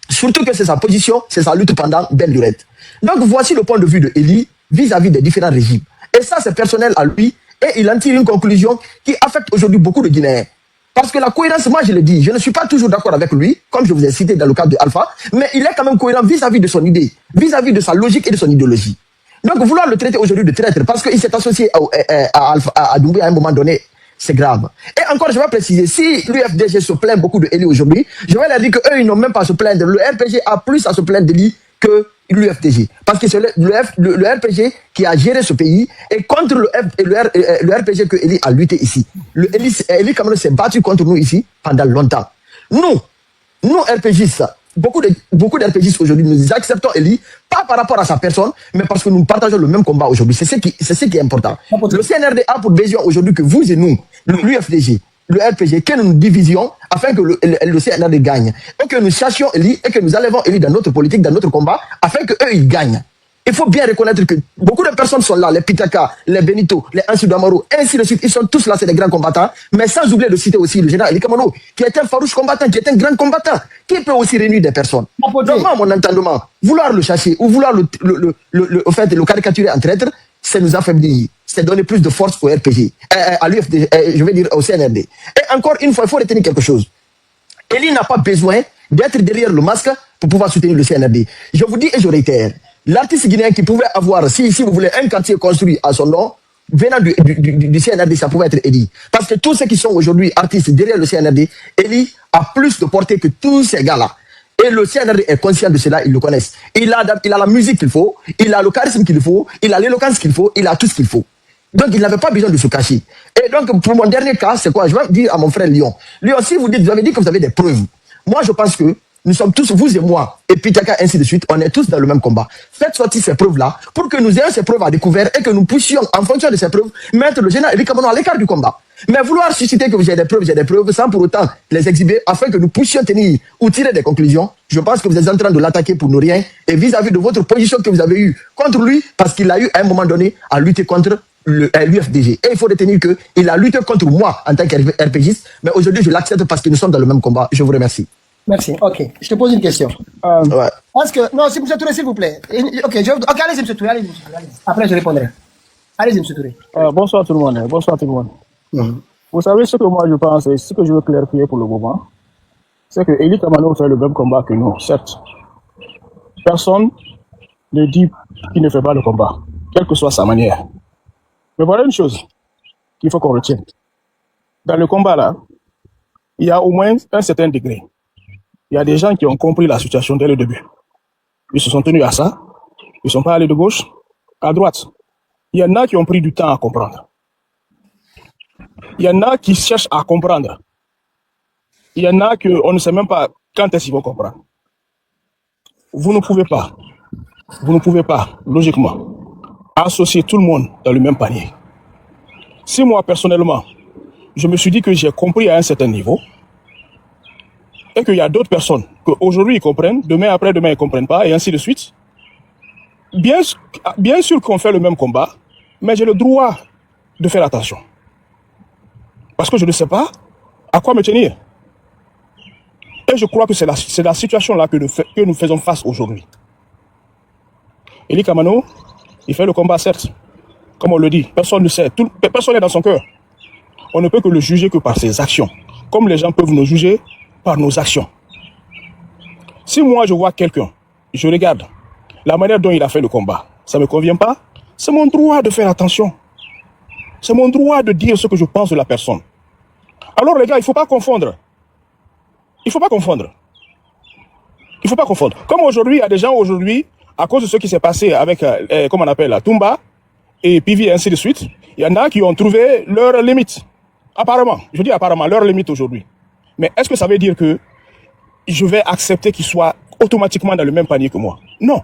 Surtout que c'est sa position, c'est sa lutte pendant belle durée. Donc voici le point de vue de Eli vis-à-vis des différents régimes. Et ça, c'est personnel à lui, et il en tire une conclusion qui affecte aujourd'hui beaucoup de Guinéens. Parce que la cohérence, moi je le dis, je ne suis pas toujours d'accord avec lui, comme je vous ai cité dans le cadre de Alpha, mais il est quand même cohérent vis-à-vis de son idée, vis-à-vis de sa logique et de son idéologie. Donc vouloir le traiter aujourd'hui de traître, parce qu'il s'est associé à Doumbouya à un moment donné, c'est grave. Et encore, je vais préciser, si l'UFDG se plaint beaucoup de Eli aujourd'hui, je vais leur dire qu'eux, ils n'ont même pas à se plaindre. Le RPG a plus à se plaindre d'Eli que l'UFDG. Parce que c'est le RPG qui a géré ce pays et contre le RPG que Eli a lutté ici. Eli Cameroun s'est battu contre nous ici pendant longtemps. Nous RPGistes, beaucoup d'RPGistes aujourd'hui, nous acceptons Eli, pas par rapport à sa personne, mais parce que nous partageons le même combat aujourd'hui. C'est ce qui est important. Le CNRD a pour besoin aujourd'hui que vous et nous, l'UFDG, le RPG, que nous divisions afin que le CNRD gagne. Et que nous cherchions Eli et que nous enlevons Eli dans notre politique, dans notre combat, afin qu'eux, ils gagnent. Il faut bien reconnaître que beaucoup de personnes sont là, les Pitaka, les Benito, les Ansou Damaro, ainsi de suite. Ils sont tous là, c'est des grands combattants. Mais sans oublier de citer aussi le général Eli Kamano, qui est un farouche combattant, qui est un grand combattant, qui peut aussi réunir des personnes. Donc moi, mon entendement, vouloir le chasser ou vouloir le caricaturer en traître, c'est nous affaiblir. C'est donner plus de force au RPG, à l'UFD, je vais dire au CNRD. Et encore une fois, il faut retenir quelque chose. Eli n'a pas besoin d'être derrière le masque pour pouvoir soutenir le CNRD. Je vous dis et je réitère, l'artiste guinéen qui pouvait avoir, si vous voulez, un quartier construit à son nom, venant du CNRD, ça pouvait être Eli. Parce que tous ceux qui sont aujourd'hui artistes derrière le CNRD, Eli a plus de portée que tous ces gars-là. Et le CNRD est conscient de cela, ils le connaissent. Il a la musique qu'il faut, il a le charisme qu'il faut, il a l'éloquence qu'il faut, il a tout ce qu'il faut. Donc il n'avait pas besoin de se cacher. Et donc pour mon dernier cas, c'est quoi? Je vais dire à mon frère Lyon. Lyon, si vous avez dit que vous avez des preuves, moi je pense que nous sommes tous, vous et moi, et Pitaka, ainsi de suite, on est tous dans le même combat. Faites sortir ces preuves-là pour que nous ayons ces preuves à découvert et que nous puissions, en fonction de ces preuves, mettre le général Eli Kamano à l'écart du combat. Mais vouloir susciter que j'ai des preuves, sans pour autant les exhiber, afin que nous puissions tenir ou tirer des conclusions, je pense que vous êtes en train de l'attaquer pour ne rien, et vis-à-vis de votre position que vous avez eue contre lui, parce qu'il a eu à un moment donné à lutter contre l'UFDG. Et il faut retenir qu'il a lutté contre moi en tant qu'RPGiste, mais aujourd'hui je l'accepte parce que nous sommes dans le même combat. Je vous remercie. Merci. Ok. Je te pose une question. Ouais. Est-ce que... Non, si M. Touré, s'il vous plaît. Ok, allez-y, M. Touré, allez-y. Après, je répondrai. Allez-y, M. Touré. Bonsoir tout le monde. Bonsoir tout le monde. Vous savez ce que moi je pense, et ce que je veux clarifier pour le moment, c'est que Eli Kamano fait le même combat que nous, certes. Personne ne dit qu'il ne fait pas le combat, quelle que soit sa manière. Mais voilà une chose qu'il faut qu'on retienne. Dans le combat là, il y a au moins un certain degré. Il y a des gens qui ont compris la situation dès le début. Ils se sont tenus à ça. Ils ne sont pas allés de gauche à droite. Il y en a qui ont pris du temps à comprendre. Il y en a qui cherchent à comprendre. Il y en a qu'on ne sait même pas quand est-ce qu'ils vont comprendre. Vous ne pouvez pas, logiquement, associer tout le monde dans le même panier. Si moi, personnellement, je me suis dit que j'ai compris à un certain niveau, et qu'il y a d'autres personnes qu'aujourd'hui ils comprennent, demain après-demain ils ne comprennent pas, et ainsi de suite, bien sûr qu'on fait le même combat, mais j'ai le droit de faire attention. Parce que je ne sais pas à quoi me tenir. Et je crois que c'est la situation là que nous faisons face aujourd'hui. Eli Kamano, il fait le combat, certes. Comme on le dit, personne ne sait. Personne n'est dans son cœur. On ne peut que le juger que par ses actions. Comme les gens peuvent nous juger par nos actions. Si moi je vois quelqu'un, je regarde la manière dont il a fait le combat, ça ne me convient pas, c'est mon droit de faire attention. C'est mon droit de dire ce que je pense de la personne. Alors les gars, il ne faut pas confondre. Il ne faut pas confondre. Il ne faut pas confondre. Comme aujourd'hui, il y a des gens aujourd'hui, à cause de ce qui s'est passé avec, comment on appelle, Toumba et Pivi et ainsi de suite, il y en a qui ont trouvé leur limite. Apparemment, je dis apparemment, leur limite aujourd'hui. Mais est-ce que ça veut dire que je vais accepter qu'ils soient automatiquement dans le même panier que moi? Non,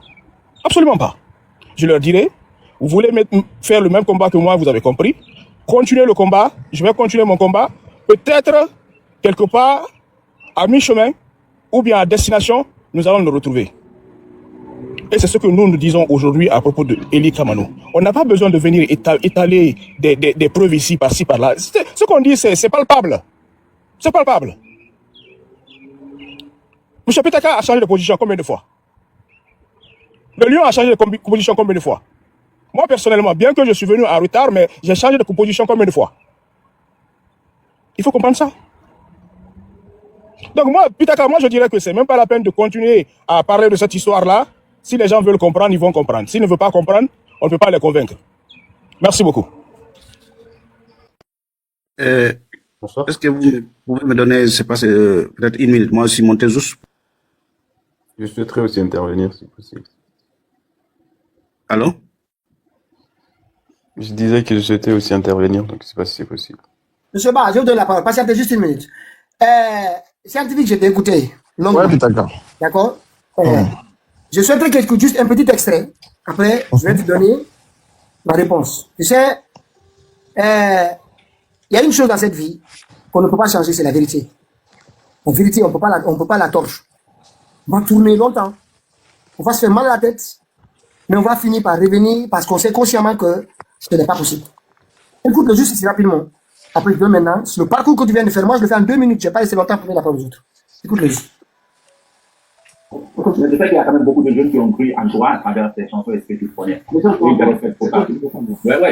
absolument pas. Je leur dirai, vous voulez faire le même combat que moi, vous avez compris. Continuez le combat, je vais continuer mon combat. Peut-être, quelque part, à mi-chemin, ou bien à destination, nous allons nous retrouver. Et c'est ce que nous disons aujourd'hui à propos de Eli Kamano. On n'a pas besoin de venir étaler des preuves ici, par-ci, par-là. Ce qu'on dit, c'est palpable. C'est palpable. M. Pitaka a changé de position combien de fois? Le Lion a changé de position combien de fois? Moi, personnellement, bien que je suis venu en retard, mais j'ai changé de position combien de fois? Il faut comprendre ça. Donc moi, Pitaka, je dirais que c'est même pas la peine de continuer à parler de cette histoire-là. Si les gens veulent comprendre, ils vont comprendre. S'ils ne veulent pas comprendre, on ne peut pas les convaincre. Merci beaucoup. Est-ce que vous pouvez me donner, je ne sais pas, peut-être une minute, moi aussi, Montezous? Je souhaiterais aussi intervenir, si possible. Allô? Je disais que je souhaitais aussi intervenir, donc je ne sais pas si c'est possible. Monsieur Ba, je vous donne la parole. Patientez juste une minute. Scientifique, j'ai écouté longuement. Ouais, d'accord. D'accord. Je souhaiterais que j'écoute juste un petit extrait. Après, je vais te donner ma réponse. Tu sais, il y a une chose dans cette vie qu'on ne peut pas changer, c'est la vérité. La vérité, on ne peut pas la torche. On va tourner longtemps. On va se faire mal à la tête. Mais on va finir par revenir parce qu'on sait consciemment que ce n'est pas possible. Écoute-le juste ici rapidement. Après, je donne maintenant. Le parcours que tu viens de faire, moi, je le fais en 2 minutes. Je n'ai pas laissé longtemps pour donner la parole aux autres. Écoute-le juste. Je sais qu'il y a quand même beaucoup de jeunes qui ont cru en toi à travers tes chansons et ce que tu prenais. Oui,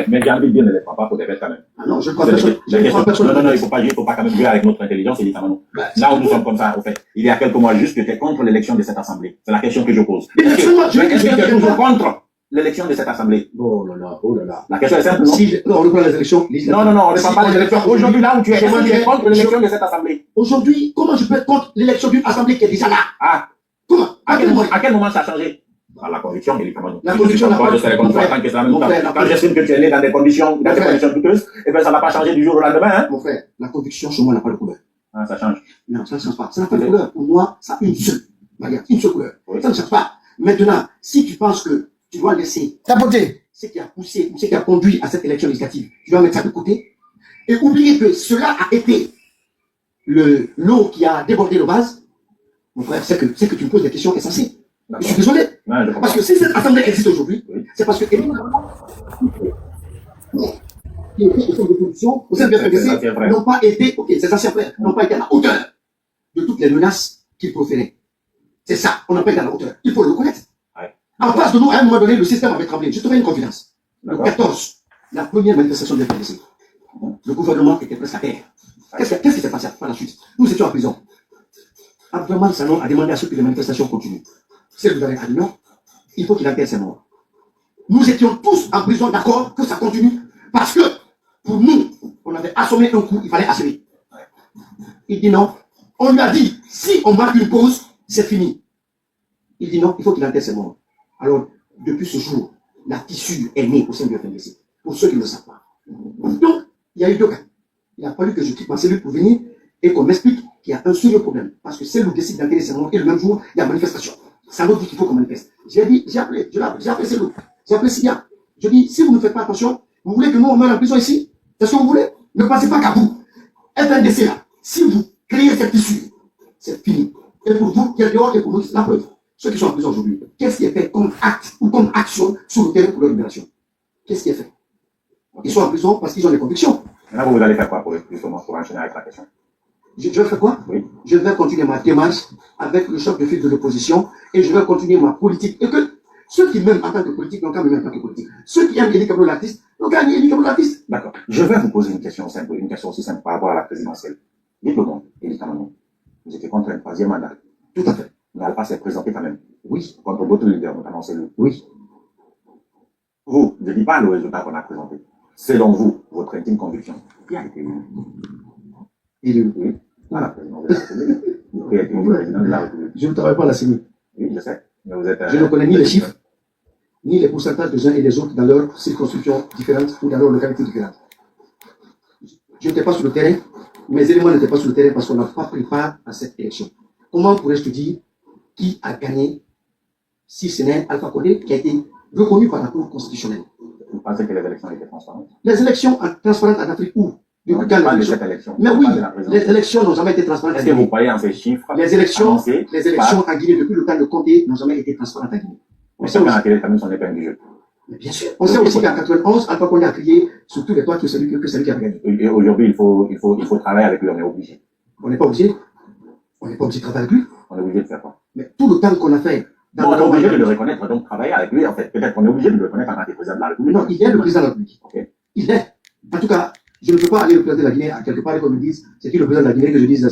mais j'ai envie de dire, ne les prends pas pour des bêtes quand même. Non, je ne crois pas. Non, il ne faut pas jouer pour pas quand même jouer avec notre intelligence, Eli Kamano. Là où nous sommes comme ça, au fait, il y a quelques mois juste que tu es contre l'élection de cette assemblée. C'est la question que je pose. Est-ce que tu es toujours contre l'élection de cette assemblée? Oh là là. La question est simple, non? Non, on ne prend pas les élections. Non, on ne prend pas les élections. Aujourd'hui, là où tu es, est-ce que tu es contre l'élection de cette assemblée? Aujourd'hui, comment je peux être contre l'élection d'une assemblée qui est déjà là? Ah. Comment? À quel moment ça a changé? La conviction, Eli Kamano. La conviction n'a pas changé. Quand j'estime que tu es né dans des conditions douteuses, eh bien, ça ne va pas changer du jour au lendemain, hein? Mon frère, la conviction, chez moi, n'a pas de couleur. Ah, ça change. Non, ça ne change pas. Ça n'a pas de couleur. Pour moi, ça a une seule. Regarde, une seule couleur. Ça ne change pas. Maintenant, si tu penses que tu dois laisser tapoter ce qui a poussé ou ce qui a conduit à cette élection législative, tu dois mettre ça de côté et oublier que cela a été l'eau qui a débordé le vase. Mon frère, c'est que tu me poses des questions essentielles. Je suis désolé. Parce que si cette assemblée existe aujourd'hui, c'est parce que qui étaient au sein de l'opposition, au sein de l'FNDC, n'ont pas été, ces anciens frères, n'ont pas été à la hauteur de toutes les menaces qu'ils proféraient. C'est ça, on appelle dans la hauteur. Il faut le reconnaître. Ouais. En face de nous, à un moment donné, le système avait tremblé. Je te fais une confidence. Le 14, la première manifestation de FNDC, le gouvernement était presque à terre. Qu'est-ce qui s'est passé par la suite? Nous étions en prison. Abdourahmane Sanogo a demandé à ceux que les manifestations continuent. Si vous avez dit non, il faut qu'il enterre ses morts. Nous étions tous en prison d'accord que ça continue. Parce que, pour nous, on avait assommé un coup, il fallait assommer. Il dit non. On lui a dit, si on marque une pause, c'est fini. Il dit non, il faut qu'il enterre ses morts. Alors, depuis ce jour, la tissue est née au sein du FNDC. Pour ceux qui ne le savent pas. Donc, il y a eu deux cas. Il a fallu que je quitte ma cellule pour venir et qu'on m'explique qu'il y a un sérieux problème. Parce que celle où décide d'enterrer ses morts et le même jour, il y a manifestation. Sanogo dit qu'il faut qu'on manifeste. J'ai appelé Cellou. J'ai appelé Sidia. Je dis, si vous ne faites pas attention, vous voulez que nous on meure en prison ici? C'est ce que vous voulez? Ne pensez pas qu'à vous. FNDC là, si vous créez cette issue, c'est fini. Et pour vous, qui êtes dehors, et pour nous, c'est la preuve. Ceux qui sont en prison aujourd'hui, qu'est-ce qui est fait comme acte ou comme action sur le terrain pour leur libération? Qu'est-ce qui est fait? Ils sont en prison parce qu'ils ont des convictions. Maintenant, vous allez faire quoi pour enchaîner avec la question? Je vais faire quoi? Oui. Je vais continuer ma démarche avec le chef de file de l'opposition et je vais continuer ma politique. Et que ceux qui m'aiment en tant que politique n'ont qu'à m'aimer en tant que politique. Ceux qui aiment Ely Kablo l'artiste n'ont qu'à aimer Ely Kablo l'artiste. D'accord. Je vais vous poser une question simple, une question aussi simple par rapport à la présidentielle. Dites-le donc, Ely Kablo, vous étiez contre un troisième mandat. Tout à fait. Mais Alpha s'est présenté quand même. Oui. Contre d'autres leaders, notamment celui. Oui. Vous, je ne dis pas le résultat qu'on a présenté. Selon vous, votre intime conviction, qui a été élu? Élu. Oui. À la présidence de la République. Qui a été élu président de la République. Je ne travaille pas à la CENI. Oui, je sais. Mais vous êtes, je ne connais ni les chiffres, ni les pourcentages des uns et des autres dans leurs circonscriptions différentes ou dans leurs localités différentes. Je n'étais pas sur le terrain, mes éléments n'étaient pas sur le terrain parce qu'on n'a pas pris part à cette élection. Comment pourrais-je te dire qui a gagné si ce n'est Alpha Condé qui a été reconnu par la Cour constitutionnelle? Vous pensez que les élections étaient transparentes? Les élections transparentes en Afrique où? Mais oui, les élections n'ont jamais été transparentes. Est-ce que vous croyez en ces chiffres? Les élections en Guinée depuis le temps de Condé n'ont jamais été transparentes en Guinée. On sait qu'en Guinée, quand son épingle du jeu. Mais bien sûr. On sait aussi qu'en 91, Alpha Condé a crié sur tous les toits que celui qui a gagné. Et aujourd'hui, il faut travailler avec lui, on est obligé. On n'est pas obligé. On n'est pas obligé de travailler avec lui. On est obligé de faire quoi? Mais tout le temps qu'on a fait. On est obligé de le reconnaître, donc travailler avec lui, en fait. Peut-être qu'on est obligé de le reconnaître en tant que président de la République. Non, il est le président de la République. Okay. Il est. En tout cas, je ne peux pas aller représenter la Guinée à quelque part et qu'on me dise, c'est qui le président de la Guinée, que je dise,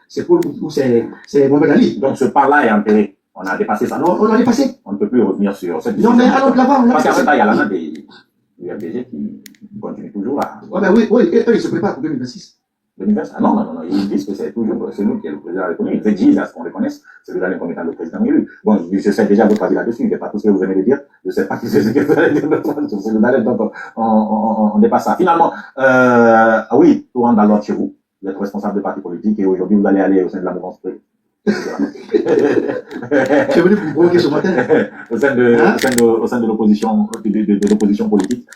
c'est Paul ou c'est Mohamed Ali. Donc ce part-là est enterré. On a dépassé ça. Non, on a dépassé. On ne peut plus revenir sur cette décision. Non, mais alors là-bas, on a parce qu'en fait, il y a là des URDG qui continuent toujours à. Ouais, ben oui, eux, ils se préparent pour 2026. 2026? Ah non, ils disent que c'est toujours celui qui est le président de la République. Ils disent à ce qu'on le connaisse, celui-là comme étant le président élu. Bon, je sais déjà votre avis là-dessus, mais pas tout ce que vous venez de dire. Je ne sais pas qui c'est ce que vous allez dire sur celui-là, donc on dépasse ça. Finalement, oui, tout rentre dans l'ordre chez vous. Vous êtes responsable de parti politique et aujourd'hui vous allez aller au sein de la mouvance. Tu es venu pour me provoquer ce matin. Au sein de l'opposition, de l'opposition politique,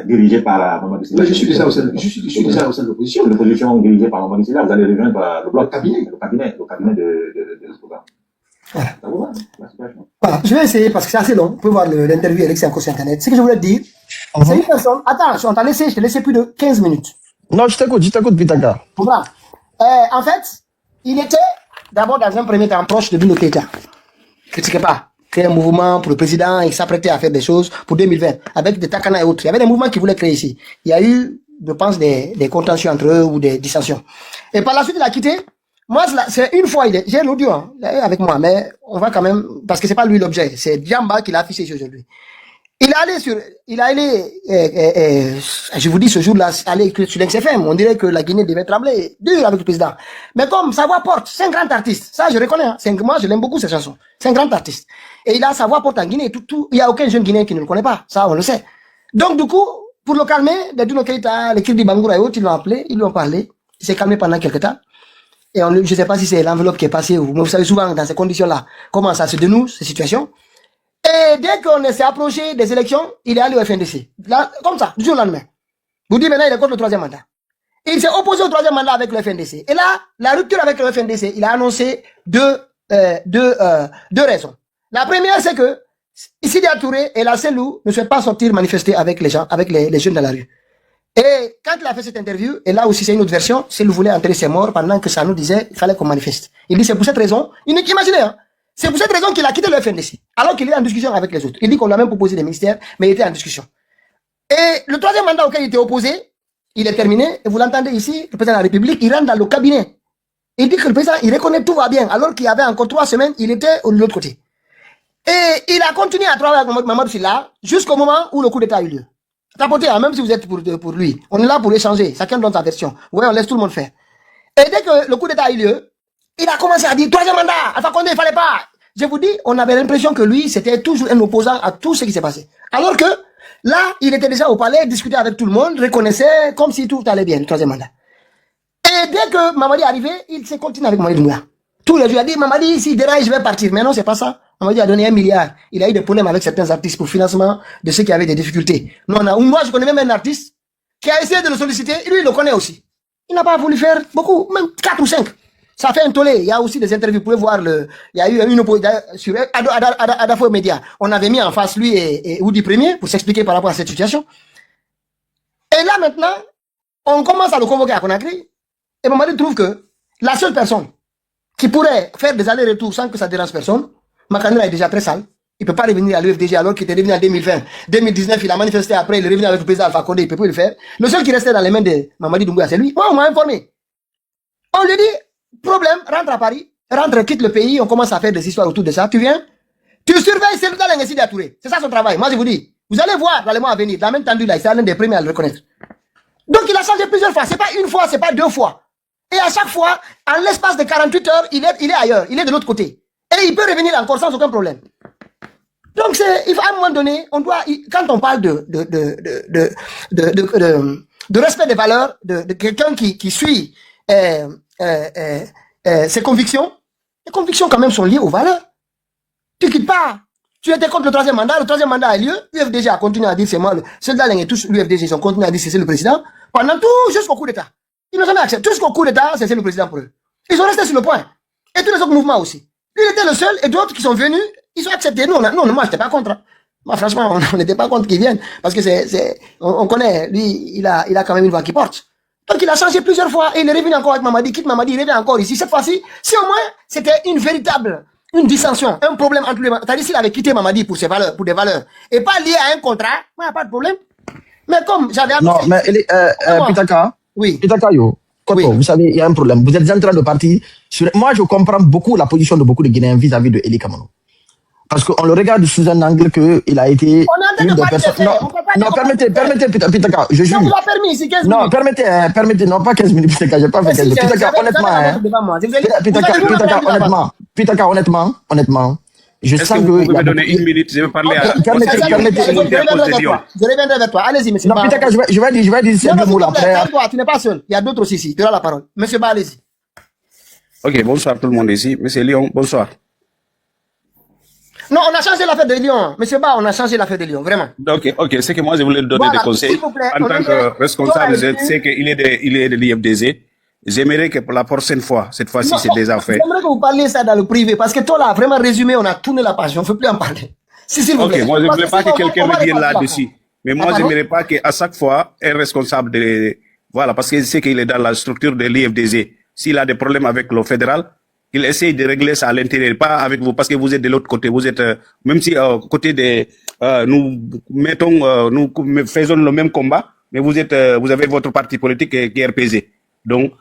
dirigée par Mamadou Sylla. Je suis déjà au sein de l'opposition. L'opposition dirigée par Mamadou Sylla, vous allez rejoindre le bloc. Le cabinet de programme. Voilà. Ça vous va, la situation. Voilà, je vais essayer parce que c'est assez long. Vous pouvez voir l'interview avec encore sur Internet. Ce que je voulais te dire, c'est une personne. Attends, je t'ai laissé plus de 15 minutes. Non, je t'écoute, Pitaka. Voilà. En fait, il était d'abord dans un premier temps proche de Bruno Keïta. Critiquez pas. Créer un mouvement pour le président, il s'apprêtait à faire des choses pour 2020 avec des Takana et autres. Il y avait des mouvements qui voulaient créer ici. Il y a eu, je pense, des contentions entre eux ou des dissensions. Et par la suite, il a quitté. Moi, c'est une fois, j'ai l'audio avec moi, mais on va quand même, parce que c'est pas lui l'objet, c'est Djamba qui l'a affiché aujourd'hui. Il est allé, je vous dis ce jour-là, aller sur l'XFM, on dirait que la Guinée devait trembler dur avec le président. Mais comme sa voix porte, c'est un grand artiste, ça je reconnais, hein. Moi je l'aime beaucoup cette chanson, c'est un grand artiste. Et il a sa voix porte en Guinée, il y a aucun jeune Guinéen qui ne le connaît pas, ça on le sait. Donc du coup, pour le calmer, Bruno Keïta, l'équipe du Bangoura et autres, ils l'ont appelé, ils lui ont parlé, il s'est calmé pendant quelques temps. Et je sais pas si c'est l'enveloppe qui est passée ou, mais vous savez souvent dans ces conditions-là, comment ça se dénoue, ces situations. Et dès qu'on s'est approché des élections, il est allé au FNDC. Là, comme ça, du jour au lendemain. Vous dites maintenant, il est contre le troisième mandat. Il s'est opposé au troisième mandat avec le FNDC. Et là, la rupture avec le FNDC, il a annoncé deux raisons. La première, c'est que Sidia Touré et la Cellou ne souhaitent pas sortir manifester avec les gens, avec les jeunes dans la rue. Et quand il a fait cette interview, et là aussi c'est une autre version, Cellou voulait enterrer ses morts pendant que ça nous disait qu'il fallait qu'on manifeste. Il dit c'est pour cette raison, imaginez, hein, C'est pour cette raison qu'il a quitté le FNDC, alors qu'il est en discussion avec les autres. Il dit qu'on lui a même proposé des ministères, mais il était en discussion. Et le troisième mandat auquel il était opposé, il est terminé, et vous l'entendez ici, le président de la République, il rentre dans le cabinet. Il dit que le président, il reconnaît tout va bien, alors qu'il y avait encore 3 semaines, il était de l'autre côté. Et il a continué à travailler avec Mamadou Sylla jusqu'au moment où le coup d'État a eu lieu. Tapoter, même si vous êtes pour lui, on est là pour échanger, chacun donne sa version. Ouais, on laisse tout le monde faire. Et dès que le coup d'État a eu lieu, il a commencé à dire, 3e mandat, Alpha Condé, il fallait pas. Je vous dis, on avait l'impression que lui, c'était toujours un opposant à tout ce qui s'est passé. Alors que, là, il était déjà au palais, discutait avec tout le monde, reconnaissait comme si tout allait bien, le 3e mandat. Et dès que Mamadi est arrivé, il s'est continué avec Mamadi Doumbouya. Tous les jours, il a dit, Mamadi, s'il déraille, je vais partir. Mais non, c'est pas ça. Mamadi a donné 1 milliard. Il a eu des problèmes avec certains artistes pour financement de ceux qui avaient des difficultés. Non, non, moi, je connais même un artiste qui a essayé de le solliciter, et lui, il le connaît aussi. Il n'a pas voulu faire beaucoup, même 4 ou 5. Ça fait un tollé. Il y a aussi des interviews. Vous pouvez voir il y a eu une opposition sur Adafo Média. On avait mis en face lui et Oudi Premier pour s'expliquer par rapport à cette situation. Et là, maintenant, on commence à le convoquer à Conakry. Et Mamadi trouve que la seule personne qui pourrait faire des allers-retours sans que ça dérange personne, Makanela est déjà très sale. Il ne peut pas revenir à l'UFDG alors qu'il était revenu en 2020. 2019, il a manifesté après, il est revenu avec le président Alpha Condé, il ne peut plus le faire. Le seul qui restait dans les mains de Mamadi Doumbouya, c'est lui. Moi, on m'a informé. On lui dit, problème, rentre à Paris, rentre, quitte le pays, on commence à faire des histoires autour de ça. Tu viens, tu surveilles Seydou Ngessi Touré. C'est ça son travail. Moi, je vous dis, vous allez voir dans les mois à venir, la même tendue là, c'est l'un des premiers à le reconnaître. Donc, il a changé plusieurs fois. C'est pas une fois, c'est pas 2 fois. Et à chaque fois, en l'espace de 48 heures, il est ailleurs, il est de l'autre côté. Et il peut revenir encore sans aucun problème. Donc, il faut à un moment donné, on doit, quand on parle de respect des valeurs, de quelqu'un qui suit ses convictions, les convictions quand même sont liées aux valeurs. Tu quittes pas. Tu étais contre le 3e mandat a eu lieu, l'UFDG a continué à dire c'est moi, ceux là et tous l'UFDG, ils ont continué à dire c'est le président, pendant tout jusqu'au coup d'État. Ils n'ont jamais accepté. Tout jusqu'au coup d'État, c'est le président pour eux. Ils sont restés sur le point. Et tous les autres mouvements aussi. Lui, il était le seul, et d'autres qui sont venus, ils ont accepté. Nous, moi, j'étais pas contre. Moi, franchement, on n'était pas contre qu'ils viennent. Parce que on connaît, lui, il a quand même une voix qui porte. Donc, il a changé plusieurs fois, et il est revenu encore avec Mamadi, quitte Mamadi, il revient encore ici. Cette fois-ci, si au moins, c'était une dissension, un problème entre les, c'est-à-dire s'il avait quitté Mamadi pour ses valeurs, pour des valeurs, et pas lié à un contrat, il n'y a pas de problème. Mais comme j'avais annoncé. Non, mais Pitaka. Oui. Pitaka, oui. Vous savez, il y a un problème. Vous êtes en train de partir sur... Moi, je comprends beaucoup la position de beaucoup de Guinéens vis-à-vis de Eli Kamano. Parce qu'on le regarde sous un angle qu'il a été une des personnes... Non, permettez, Pitaka, je jure. vous a permis ici 15 minutes. Non, permettez, non, pas 15 minutes, Pitaka, j'ai pas fait 15 minutes. Pitaka, honnêtement, je sens que... Est-ce que vous pouvez me donner 1 minute, je vais parler à... Permettez, je reviendrai vers toi. Allez-y, monsieur. Non, Pitaka, je vais dire ces 2 mots après. Tu n'es pas seul. Il y a d'autres aussi ici. Tu as la parole. Monsieur Ba, allez-y. Ok, bonsoir tout le monde ici. Monsieur Lyon, bonsoir. Non, on a changé l'affaire de Lyon. Monsieur Ba, on a changé l'affaire de Lyon, vraiment. Ok, c'est que moi je voulais donner des conseils. En tant que responsable, je sais qu'il est de l'IFDG. J'aimerais que pour la prochaine fois, cette fois-ci, c'est déjà fait. J'aimerais que vous parliez ça dans le privé, parce que toi là, vraiment résumé, on a tourné la page, on ne peut plus en parler. S'il vous plaît. Ok, moi je ne voulais pas que quelqu'un me dise là-dessus. Mais moi, je n'aimerais pas qu'à chaque fois, un responsable de... Voilà, parce que je sais qu'il est dans la structure de l'IFDG. S'il a des problèmes avec le fédéral, il essaye de régler ça à l'intérieur, pas avec vous, parce que vous êtes de l'autre côté. Vous êtes, même si côté des... nous faisons le même combat, mais vous avez votre parti politique qui est RPG. Donc,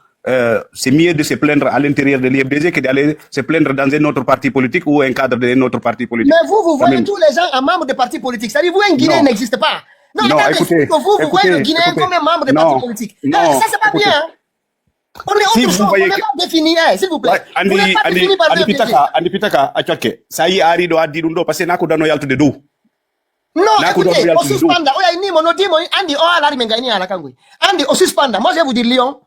c'est mieux de se plaindre à l'intérieur de l'IFDG que d'aller se plaindre dans un autre parti politique ou un cadre d'un autre parti politique. Mais vous voyez tous les gens en membres de partis politiques. C'est-à-dire, vous, un Guinéen n'existe pas. Non, écoutez, vous voyez le Guinéen comme un membre de partis politiques. Ça, c'est pas bien. On est autre chose, on n'est pas défini, s'il vous plaît. Vous n'êtes pas défini par l'IFDG. Andi Pitaka, ça y est, Ari doit dire parce que n'a qu'au yalto de dos. Non, écoutez, au suspendre, Andi, au suspendre, moi je vais vous dire Lyon,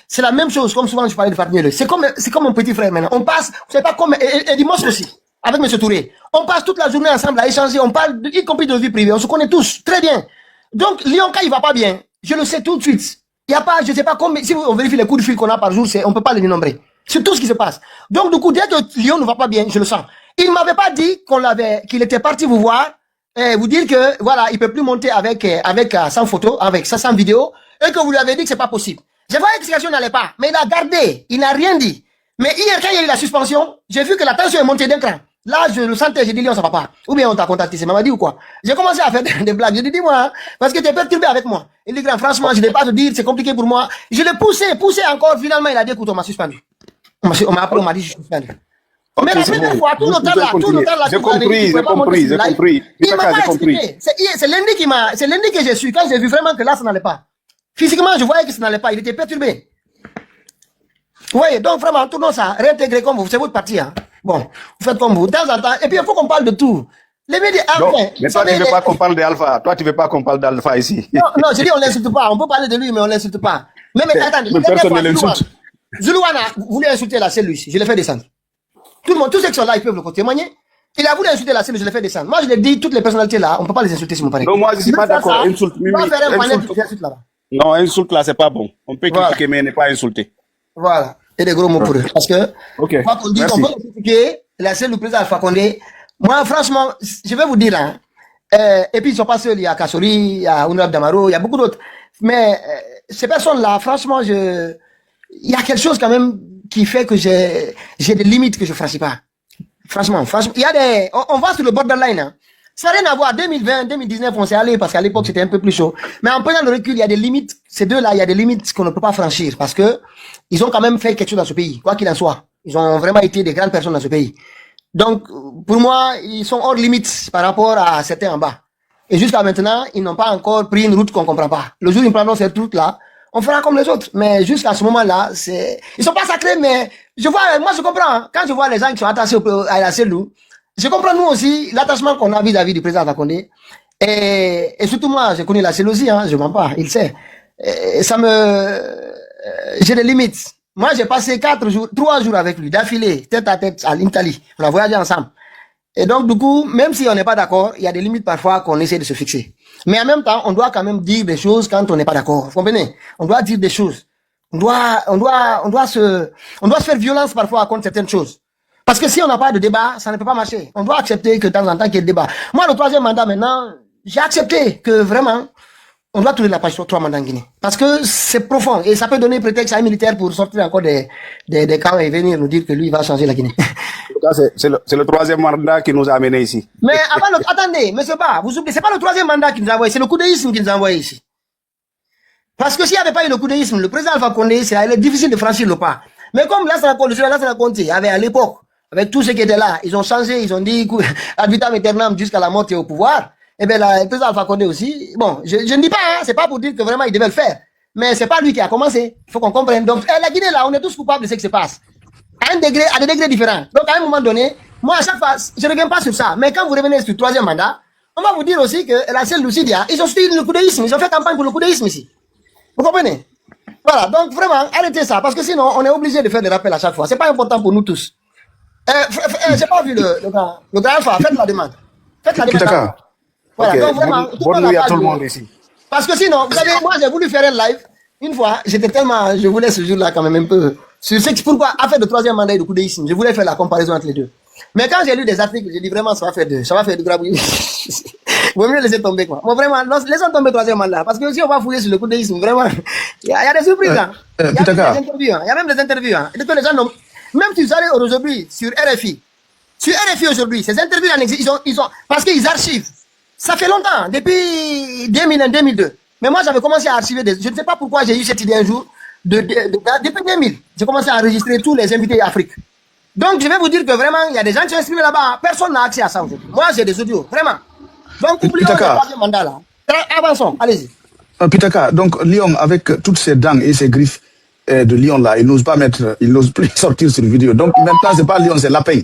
c'est la même chose, comme souvent je parlais de Fabien. C'est comme mon petit frère maintenant. On passe, c'est pas comme Edimos aussi, avec M. Touré. On passe toute la journée ensemble à échanger, on parle, y compris de vie privée, on se connaît tous, très bien. Donc, Lyon, quand il va pas bien, je le sais tout de suite. Il y a pas, je sais pas combien, si on vérifie les coups de fil qu'on a par jour, on peut pas les dénombrer. C'est tout ce qui se passe. Donc, du coup, dès que Lyon ne va pas bien, je le sens. Il m'avait pas dit qu'il était parti vous voir, vous dire que, voilà, il peut plus monter avec sans photo, avec sans vidéo, et que vous lui avez dit que c'est pas possible. Je voyais que cette situation n'allait pas, mais il a gardé, il n'a rien dit. Mais hier, quand il y a eu la suspension, j'ai vu que la tension est montée d'un cran. Là, je le sentais, j'ai dit, Lyon, ça va pas. Ou bien on t'a contacté, c'est Mamadi ou quoi. J'ai commencé à faire des blagues. J'ai dit, dis-moi, hein, parce que tu es perturbé avec moi. Il dit, grand, franchement, je ne vais pas te dire, c'est compliqué pour moi. Je l'ai poussé encore. Finalement, il a dit, écoute, on m'a suspendu. On m'a appelé, on m'a dit, je suis suspendu. Ok, Mais la première fois, tout le temps là, j'ai compris. Il m'a pas expliqué. C'est lundi que j'ai su, quand j'ai vu vraiment que là, ça n'allait pas. Physiquement, je voyais que ça n'allait pas. Il était perturbé. Oui, donc vraiment, tournons ça, réintégrer comme vous, c'est votre parti. Hein. Bon, vous faites comme vous, de temps en temps. Et puis, il faut qu'on parle de tout. Les médias, mais toi, tu ne veux pas qu'on parle d'Alpha. Toi, tu ne veux pas qu'on parle d'Alpha ici. Non, je dis, on ne l'insulte pas. On peut parler de lui, mais on ne l'insulte pas. Mais attendez, personne ne l'insulte. Zulouana voulait insulter la cellule ici. Je l'ai fait descendre. Tout le monde, tous ceux qui sont là, ils peuvent le témoigner. Il a voulu insulter la cellule, je l'ai fait descendre. Moi, je l'ai dit, toutes les personnalités là, on ne peut pas les insulter si mon pari. Non, moi, je ne suis pas d'accord. Insulte, on va faire un panel qui insulte là-bas. Non, insulte là, c'est pas bon. On peut critiquer, mais ne pas insulter. Voilà. Et des gros mots pour eux. Parce que, quand on dit qu'on peut critiquer la cellule du président Alpha Condé. Moi, franchement, je vais vous dire, hein, et puis ils sont pas seuls, il y a Kassori, il y a Honorable Damaro, il y a beaucoup d'autres. Mais ces personnes-là, franchement, il y a quelque chose quand même qui fait que j'ai des limites que je ne franchis pas. Franchement, il y a on va sur le borderline. Hein. Ça n'a rien à voir. 2020, 2019, on s'est allé parce qu'à l'époque, c'était un peu plus chaud. Mais en prenant le recul, il y a des limites. Ces deux-là, il y a des limites qu'on ne peut pas franchir parce que ils ont quand même fait quelque chose dans ce pays, quoi qu'il en soit. Ils ont vraiment été des grandes personnes dans ce pays. Donc, pour moi, ils sont hors limite par rapport à certains en bas. Et jusqu'à maintenant, ils n'ont pas encore pris une route qu'on ne comprend pas. Le jour où ils prendront cette route-là, on fera comme les autres. Mais jusqu'à ce moment-là, ils sont pas sacrés, mais moi je comprends. Hein. Quand je vois les gens qui sont attachés à la cellule, je comprends nous aussi l'attachement qu'on a vis-à-vis du président Alpha Condé. Et surtout moi, je connais la cellule aussi, hein, je mens pas, il sait. Et j'ai des limites. Moi, j'ai passé 3 jours avec lui, d'affilée, tête à tête, à l'Italie. On a voyagé ensemble. Et donc, du coup, même si on n'est pas d'accord, il y a des limites parfois qu'on essaie de se fixer. Mais en même temps, on doit quand même dire des choses quand on n'est pas d'accord. Vous comprenez? On doit dire des choses. On doit se faire violence parfois contre certaines choses. Parce que si on n'a pas de débat, ça ne peut pas marcher. On doit accepter que de temps en temps qu'il y ait débat. Moi, le 3e mandat maintenant, j'ai accepté que vraiment, on doit tourner la page sur 3 mandats en Guinée. Parce que c'est profond. Et ça peut donner prétexte à un militaire pour sortir encore des camps et venir nous dire que lui, il va changer la Guinée. C'est le 3e mandat qui nous a amenés ici. Mais attendez, monsieur Ba, vous oubliez, c'est pas le 3e mandat qui nous a envoyé, c'est le coup d'éisme qui nous a envoyé ici. Parce que s'il n'y avait pas eu le coup d'éisme, le président Alpha Condé, c'est difficile de franchir le pas. Mais comme Lassana Conté avait à l'époque, avec tous ceux qui étaient là, ils ont changé, ils ont dit, ad vitam aeternam jusqu'à la mort et au pouvoir. Et bien, le président Alpha Condé aussi, bon, je ne dis pas, hein, c'est pas pour dire que vraiment il devait le faire. Mais c'est pas lui qui a commencé. Il faut qu'on comprenne. Donc, la Guinée, là, on est tous coupables de ce qui se passe. À des degrés différents. Donc, à un moment donné, moi, à chaque fois, je ne reviens pas sur ça. Mais quand vous revenez sur le 3e mandat, on va vous dire aussi que la cellule Lucidia, ils ont suivi le coup d'éisme. Ils ont fait campagne pour le coup d'éisme ici. Vous comprenez? Voilà. Donc, vraiment, arrêtez ça. Parce que sinon, on est obligé de faire des rappels à chaque fois. C'est pas important pour nous tous. J'ai pas vu le grand Alpha. Faites la demande. Faites la demande. D'accord. Voilà. Okay. Donc, vraiment, bonne nuit à tout le monde ici. Parce que sinon, vous savez, moi, j'ai voulu faire un live. Une fois, je voulais ce jour-là quand même un peu. Pourquoi, affaire de 3e mandat et de coup d'éisme, je voulais faire la comparaison entre les deux. Mais quand j'ai lu des articles, j'ai dit vraiment, ça va faire du grabouillis. Vaut mieux laisser tomber, quoi. Bon, vraiment, laissons tomber 3e mandat. Parce que si on va fouiller sur le coup d'éisme, vraiment, il y a des surprises, hein. Il y a même des interviews, hein. Et que les gens n'ont, même si vous allez aujourd'hui sur RFI aujourd'hui, ces interviews, ils ont, parce qu'ils archivent. Ça fait longtemps, depuis 2001, 2002. Mais moi, j'avais commencé à archiver je ne sais pas pourquoi j'ai eu cette idée un jour. Depuis 2000, j'ai commencé à enregistrer tous les invités d'Afrique. Donc, je vais vous dire que vraiment, il y a des gens qui sont exprimés là-bas. Personne n'a accès à ça aujourd'hui. Moi, j'ai des audios, vraiment. Donc, oublions le 3e mandat là. Avançons, allez-y. Pitaka, donc Lyon, avec toutes ses dents et ses griffes de Lyon là, il n'ose plus sortir sur vidéo. Donc, maintenant, c'est pas Lyon, c'est Lapin.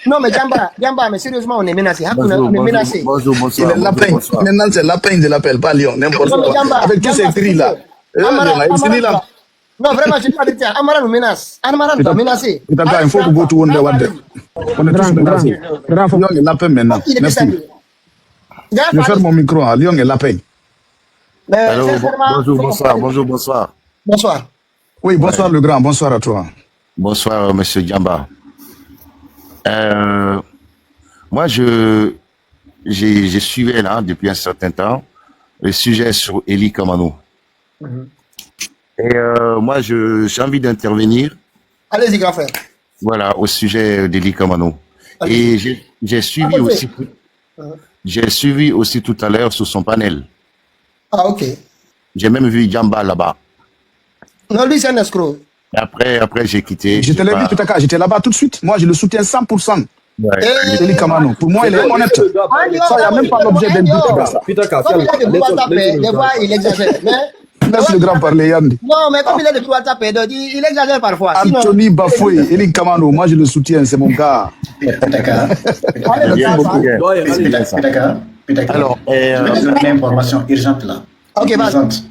Non, mais Djamba, mais sérieusement, on est menacé. On est menacé. Bonjour. Maintenant, c'est Lapin de l'appel, pas Lyon, n'importe quoi. Avec tous ces cris là. Non, vraiment, je dis la vérité. Amara nous menace. Amara nous a menacé. Il faut que vous tourniez on est tous menacés. Lyon est Lapin maintenant. Merci. Je ferme mon micro. Lyon est Lapin. Allô, bonjour. Bonsoir. Oui, bonsoir le grand, bonsoir à toi. Bonsoir, monsieur Djamba. Moi, je suivais là depuis un certain temps le sujet sur Eli Kamano. Et moi, j'ai envie d'intervenir. Allez-y, grand frère. Voilà, au sujet d'Eli Kamano. Et j'ai suivi aussi, j'ai suivi aussi tout à l'heure sur son panel. Ah, ok. J'ai même vu Djamba là-bas. Non, lui, c'est un escroc. Après, j'ai quitté. Je te l'ai dit, Pitaka, j'étais là-bas tout de suite. Moi, je le soutiens 100%. Eli Kamano. Pour moi, il est honnête. Ça, il n'y a même pas l'objet d'un doute. Pitaka, des fois, il exagère. Laisse le grand parler, Yann. Non, mais comme il est de pouvoir taper, il exagère parfois. Anthony Bafoué, Eli Kamano, moi je le soutiens, c'est mon gars. Pitaka. Pitaka. Alors, je vais donner une information urgente là. Ok, vas-y.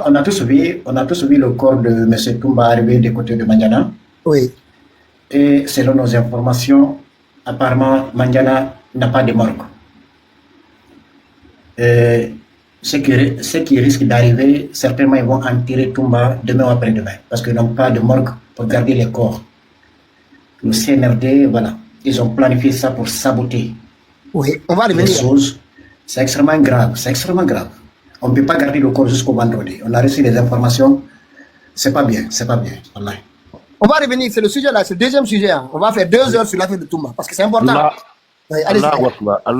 On a tous suivi le corps de M. Toumba arrivé des côtés de Mandiana. Oui. Et selon nos informations, apparemment, Mandiana n'a pas de morgue. Ce qui risque d'arriver, certainement, ils vont enterrer Toumba demain ou après-demain, parce qu'ils n'ont pas de morgue pour garder les corps. Le CNRD, voilà, ils ont planifié ça pour saboter. Oui, on va revenir. C'est extrêmement grave, On ne peut pas garder le corps jusqu'au vendredi. On a reçu des informations, c'est pas bien, wallahi. On va revenir, c'est le sujet là, c'est le deuxième sujet. Hein. On va faire 2 heures sur l'affaire de Toumba, parce que c'est important. Allah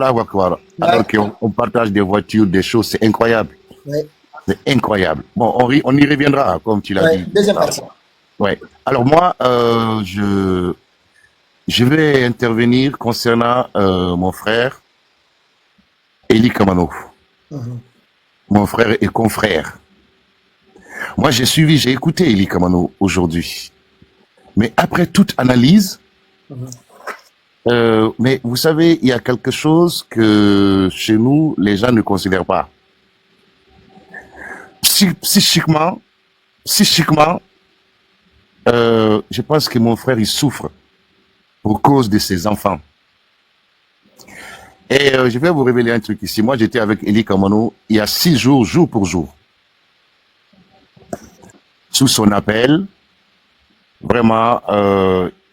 Akbar. Alors qu'on partage des voitures, des choses, c'est incroyable. Ouais. C'est incroyable. Bon, on y reviendra, comme tu l'as dit. Deuxième partie. Ouais. Alors moi, je vais intervenir concernant mon frère, Eli Kamano. Mon frère et confrère. Moi, j'ai écouté Eli Kamano aujourd'hui. Mais après toute analyse, mais vous savez, il y a quelque chose que chez nous, les gens ne considèrent pas. Psychiquement, je pense que mon frère, il souffre pour cause de ses enfants. Et je vais vous révéler un truc ici. Moi, j'étais avec Eli Kamano il y a 6 jours, jour pour jour. Sous son appel, vraiment,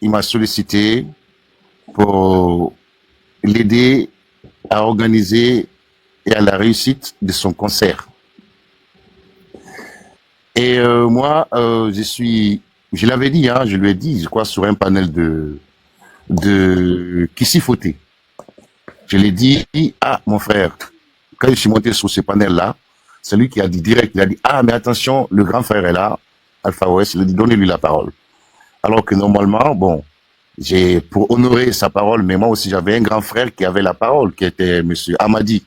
il m'a sollicité pour l'aider à organiser et à la réussite de son concert. Et moi, je l'avais dit, hein, je lui ai dit, je crois, sur un panel de Kissi Foté. Je l'ai dit, ah, mon frère, quand je suis monté sur ce panel-là, c'est lui qui a dit direct, il a dit, ah, mais attention, le grand frère est là, Alpha OS, il a dit, donnez-lui la parole. Alors que normalement, bon, pour honorer sa parole, mais moi aussi j'avais un grand frère qui avait la parole, qui était M. Amadi,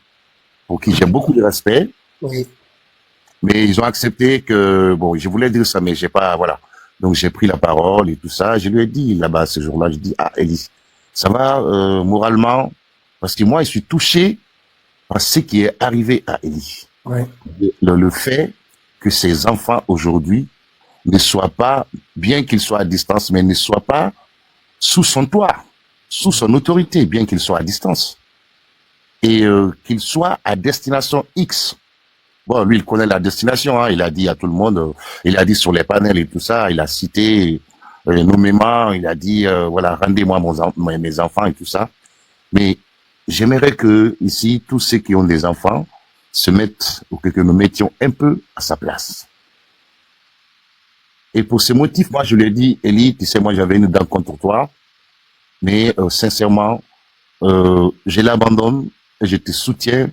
pour qui j'ai beaucoup de respect. Oui. Mais ils ont accepté que, bon, je voulais dire ça, mais j'ai pas, voilà. Donc j'ai pris la parole et tout ça. Je lui ai dit là-bas ce jour-là, je dis, ah, Eli, ça va moralement, parce que moi je suis touché par ce qui est arrivé à Eli. Ouais. Le fait que ses enfants aujourd'hui ne soient pas, bien qu'ils soient à distance, mais ne soient pas sous son toit, sous son autorité, bien qu'il soit à distance. Et qu'il soit à destination X. Bon, lui, il connaît la destination, hein, il a dit à tout le monde, il a dit sur les panels et tout ça, il a cité nommément, il a dit, voilà, rendez-moi mes enfants et tout ça. Mais j'aimerais que ici, tous ceux qui ont des enfants se mettent, ou que nous mettions un peu à sa place. Et pour ce motif, moi, je lui ai dit, Eli, tu sais, moi, j'avais une dent contre toi, mais sincèrement, je l'abandonne et je te soutiens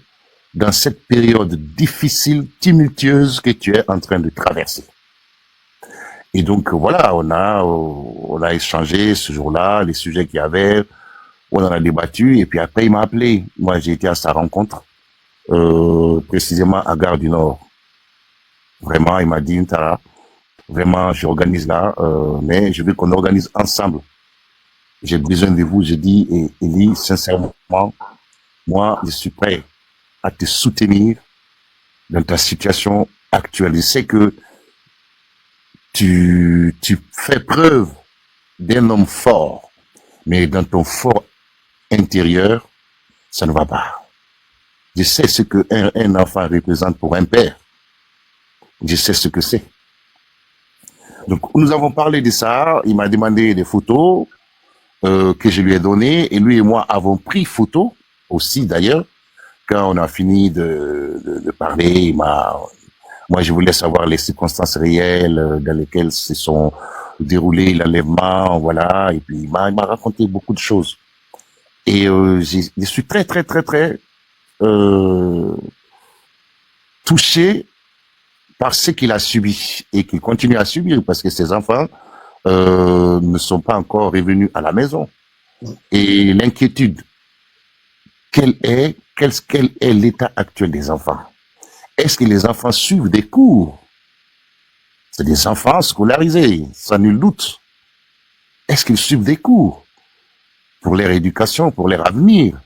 dans cette période difficile, tumultueuse que tu es en train de traverser. Et donc, voilà, on a échangé ce jour-là, les sujets qu'il y avait, on en a débattu, et puis après, il m'a appelé. Moi, j'ai été à sa rencontre, précisément à Gare du Nord. Vraiment, il m'a dit, Ntara, vraiment, j'organise là, mais je veux qu'on organise ensemble. J'ai besoin de vous, j'ai dit, et Eli, sincèrement, moi, je suis prêt à te soutenir dans ta situation actuelle. Je sais que tu fais preuve d'un homme fort, mais dans ton fort intérieur, ça ne va pas. Je sais ce que un enfant représente pour un père. Je sais ce que c'est. Donc, nous avons parlé de ça. Il m'a demandé des photos que je lui ai données. Et lui et moi avons pris photo aussi, d'ailleurs. Quand on a fini de parler, moi, je voulais savoir les circonstances réelles dans lesquelles se sont déroulé l'enlèvement, voilà, et puis il m'a raconté beaucoup de choses. Et je suis très, très, très, très touché par ce qu'il a subi et qu'il continue à subir parce que ses enfants ne sont pas encore revenus à la maison. Et l'inquiétude, quel est l'état actuel des enfants? Est-ce que les enfants suivent des cours? C'est des enfants scolarisés, sans nul doute. Est-ce qu'ils suivent des cours pour leur éducation, pour leur avenir?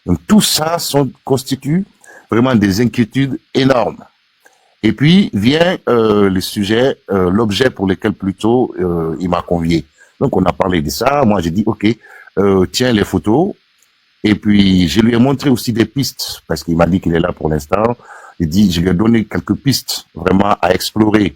Donc tout ça constitue vraiment des inquiétudes énormes. Et puis vient le sujet, l'objet pour lequel plutôt il m'a convié. Donc on a parlé de ça. Moi j'ai dit ok, tiens les photos. Et puis je lui ai montré aussi des pistes parce qu'il m'a dit qu'il est là pour l'instant. Je lui ai donné quelques pistes vraiment à explorer.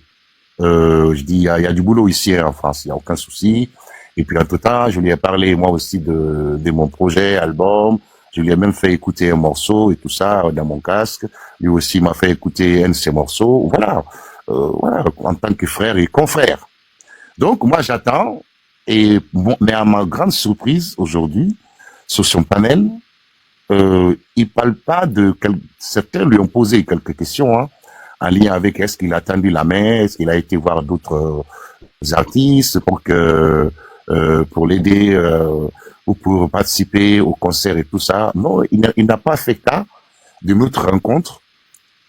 Je dis il y a du boulot ici en France, il y a aucun souci. Et puis entre-temps, je lui ai parlé moi aussi de mon projet album. Je lui ai même fait écouter un morceau et tout ça dans mon casque. Lui aussi m'a fait écouter un de ses morceaux. Voilà, voilà, en tant que frère et confrère. Donc moi j'attends. Et bon, mais à ma grande surprise aujourd'hui, sur son panel, il parle pas de certains lui ont posé quelques questions hein, en lien avec est-ce qu'il a tendu la main, est-ce qu'il a été voir d'autres artistes pour l'aider ou pour participer au concert et tout ça. Non, il n'a pas fait cas de notre rencontre.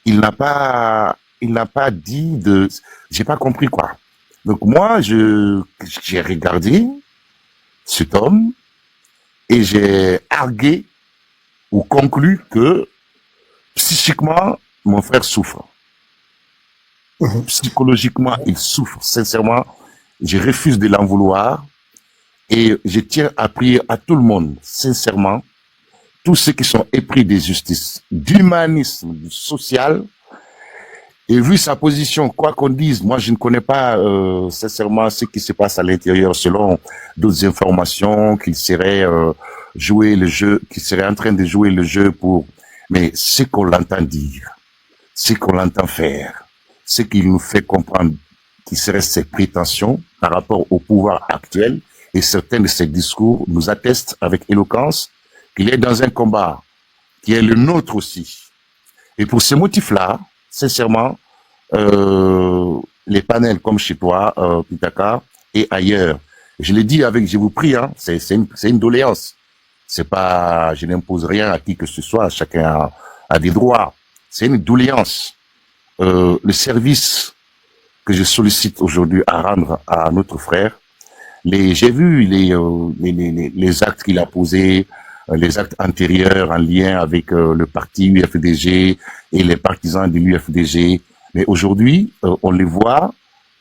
Il n'a pas dit de, j'ai pas compris quoi. Donc moi, j'ai regardé cet homme et j'ai argué ou conclu que psychiquement, mon frère souffre. Psychologiquement, il souffre. Sincèrement, je refuse de l'en vouloir. Et je tiens à prier à tout le monde, sincèrement, tous ceux qui sont épris de justice, d'humanisme, du social, et vu sa position, quoi qu'on dise, moi je ne connais pas sincèrement ce qui se passe à l'intérieur selon d'autres informations, qu'il serait jouer le jeu, qu'il serait en train de jouer le jeu pour... Mais ce qu'on l'entend dire, ce qu'on l'entend faire, ce qu'il nous fait comprendre qui serait ses prétentions par rapport au pouvoir actuel, et certains de ses discours nous attestent avec éloquence qu'il est dans un combat qui est le nôtre aussi. Et pour ce motif-là, sincèrement, les panels comme chez toi, Pitaka, et ailleurs, je l'ai dit je vous prie, hein, c'est une doléance. C'est pas, je n'impose rien à qui que ce soit, chacun a des droits. C'est une doléance. Le service que je sollicite aujourd'hui à rendre à notre frère, j'ai vu les actes qu'il a posés, les actes antérieurs en lien avec le parti UFDG et les partisans de l'UFDG. Mais aujourd'hui, on les voit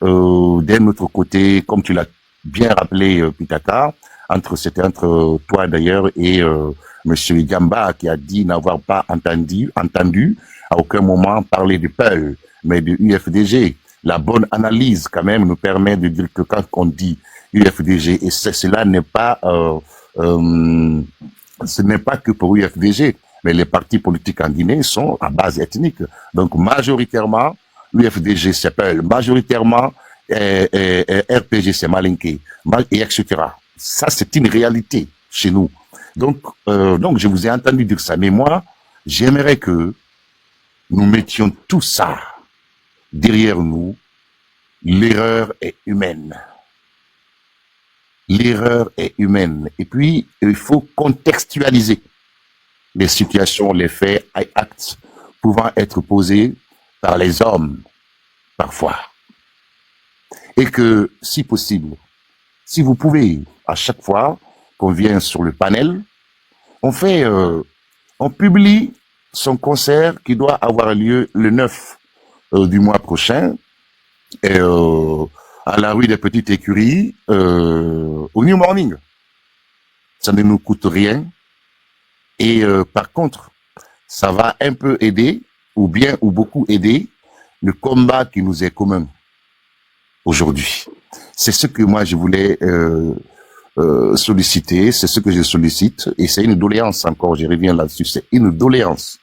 d'un autre côté, comme tu l'as bien rappelé, Pitaka, c'était entre toi d'ailleurs et Monsieur Gamba qui a dit n'avoir pas entendu à aucun moment parler de Peul, mais de UFDG. La bonne analyse quand même nous permet de dire que quand on dit UFDG, et cela n'est pas, ce n'est pas que pour UFDG, mais les partis politiques en Guinée sont à base ethnique. Donc majoritairement, UFDG c'est Peul, majoritairement RPG c'est Malinké, et etc. Ça c'est une réalité chez nous. Donc je vous ai entendu dire ça, mais moi j'aimerais que nous mettions tout ça derrière nous. L'erreur est humaine. L'erreur est humaine. Et puis, il faut contextualiser les situations, les faits, les actes pouvant être posés par les hommes, parfois. Et que, si possible, si vous pouvez, à chaque fois qu'on vient sur le panel, on publie son concert qui doit avoir lieu le 9 du mois prochain, à la rue des Petites Écuries, au New Morning. Ça ne nous coûte rien. Et par contre, ça va un peu aider, ou bien ou beaucoup aider, le combat qui nous est commun aujourd'hui. C'est ce que moi je voulais solliciter, c'est ce que je sollicite, et c'est une doléance encore, je reviens là-dessus, c'est une doléance.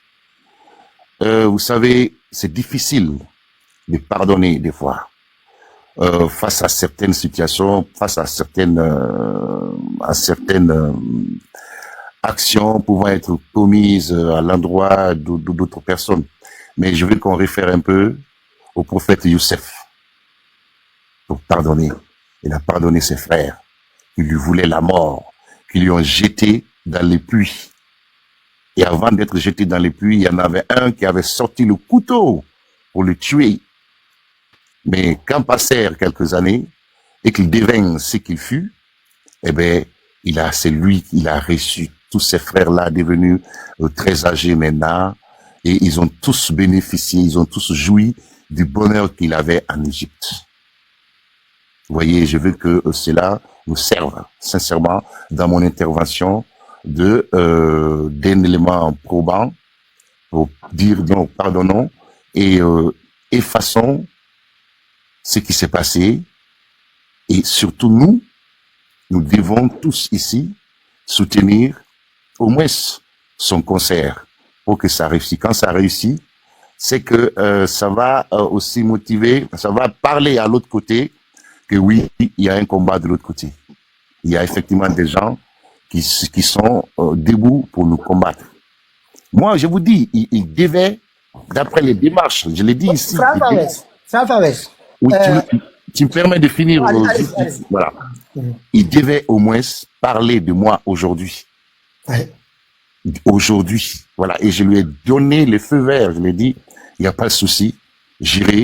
Vous savez, c'est difficile de pardonner des fois. face à certaines situations, face à certaines actions pouvant être commises à l'endroit d'autres personnes. Mais je veux qu'on réfère un peu au prophète Youssef pour pardonner. Il a pardonné ses frères qui lui voulaient la mort, qui lui ont jeté dans les puits. Et avant d'être jeté dans les puits, il y en avait un qui avait sorti le couteau pour le tuer. Mais quand passèrent quelques années et qu'il devint ce qu'il fut, eh ben, c'est lui qui a reçu tous ses frères-là devenus très âgés maintenant, et ils ont tous bénéficié, ils ont tous joui du bonheur qu'il avait en Égypte. Vous voyez, je veux que cela nous serve, sincèrement, dans mon intervention, d'un élément probant pour dire non, pardonnons et effaçons ce qui s'est passé. Et surtout nous devons tous ici soutenir au moins son concert pour que ça réussisse. Quand ça réussit, c'est que ça va aussi motiver, ça va parler à l'autre côté que oui, il y a un combat de l'autre côté. Il y a effectivement des gens qui sont debout pour nous combattre. Moi, je vous dis, il devait, d'après les démarches, je l'ai dit ici. Oui, tu me permets de finir. Allez. Voilà. Il devait au moins parler de moi aujourd'hui. Ouais. Aujourd'hui. Voilà. Et je lui ai donné le feu vert. Je lui ai dit, il n'y a pas de souci. J'irai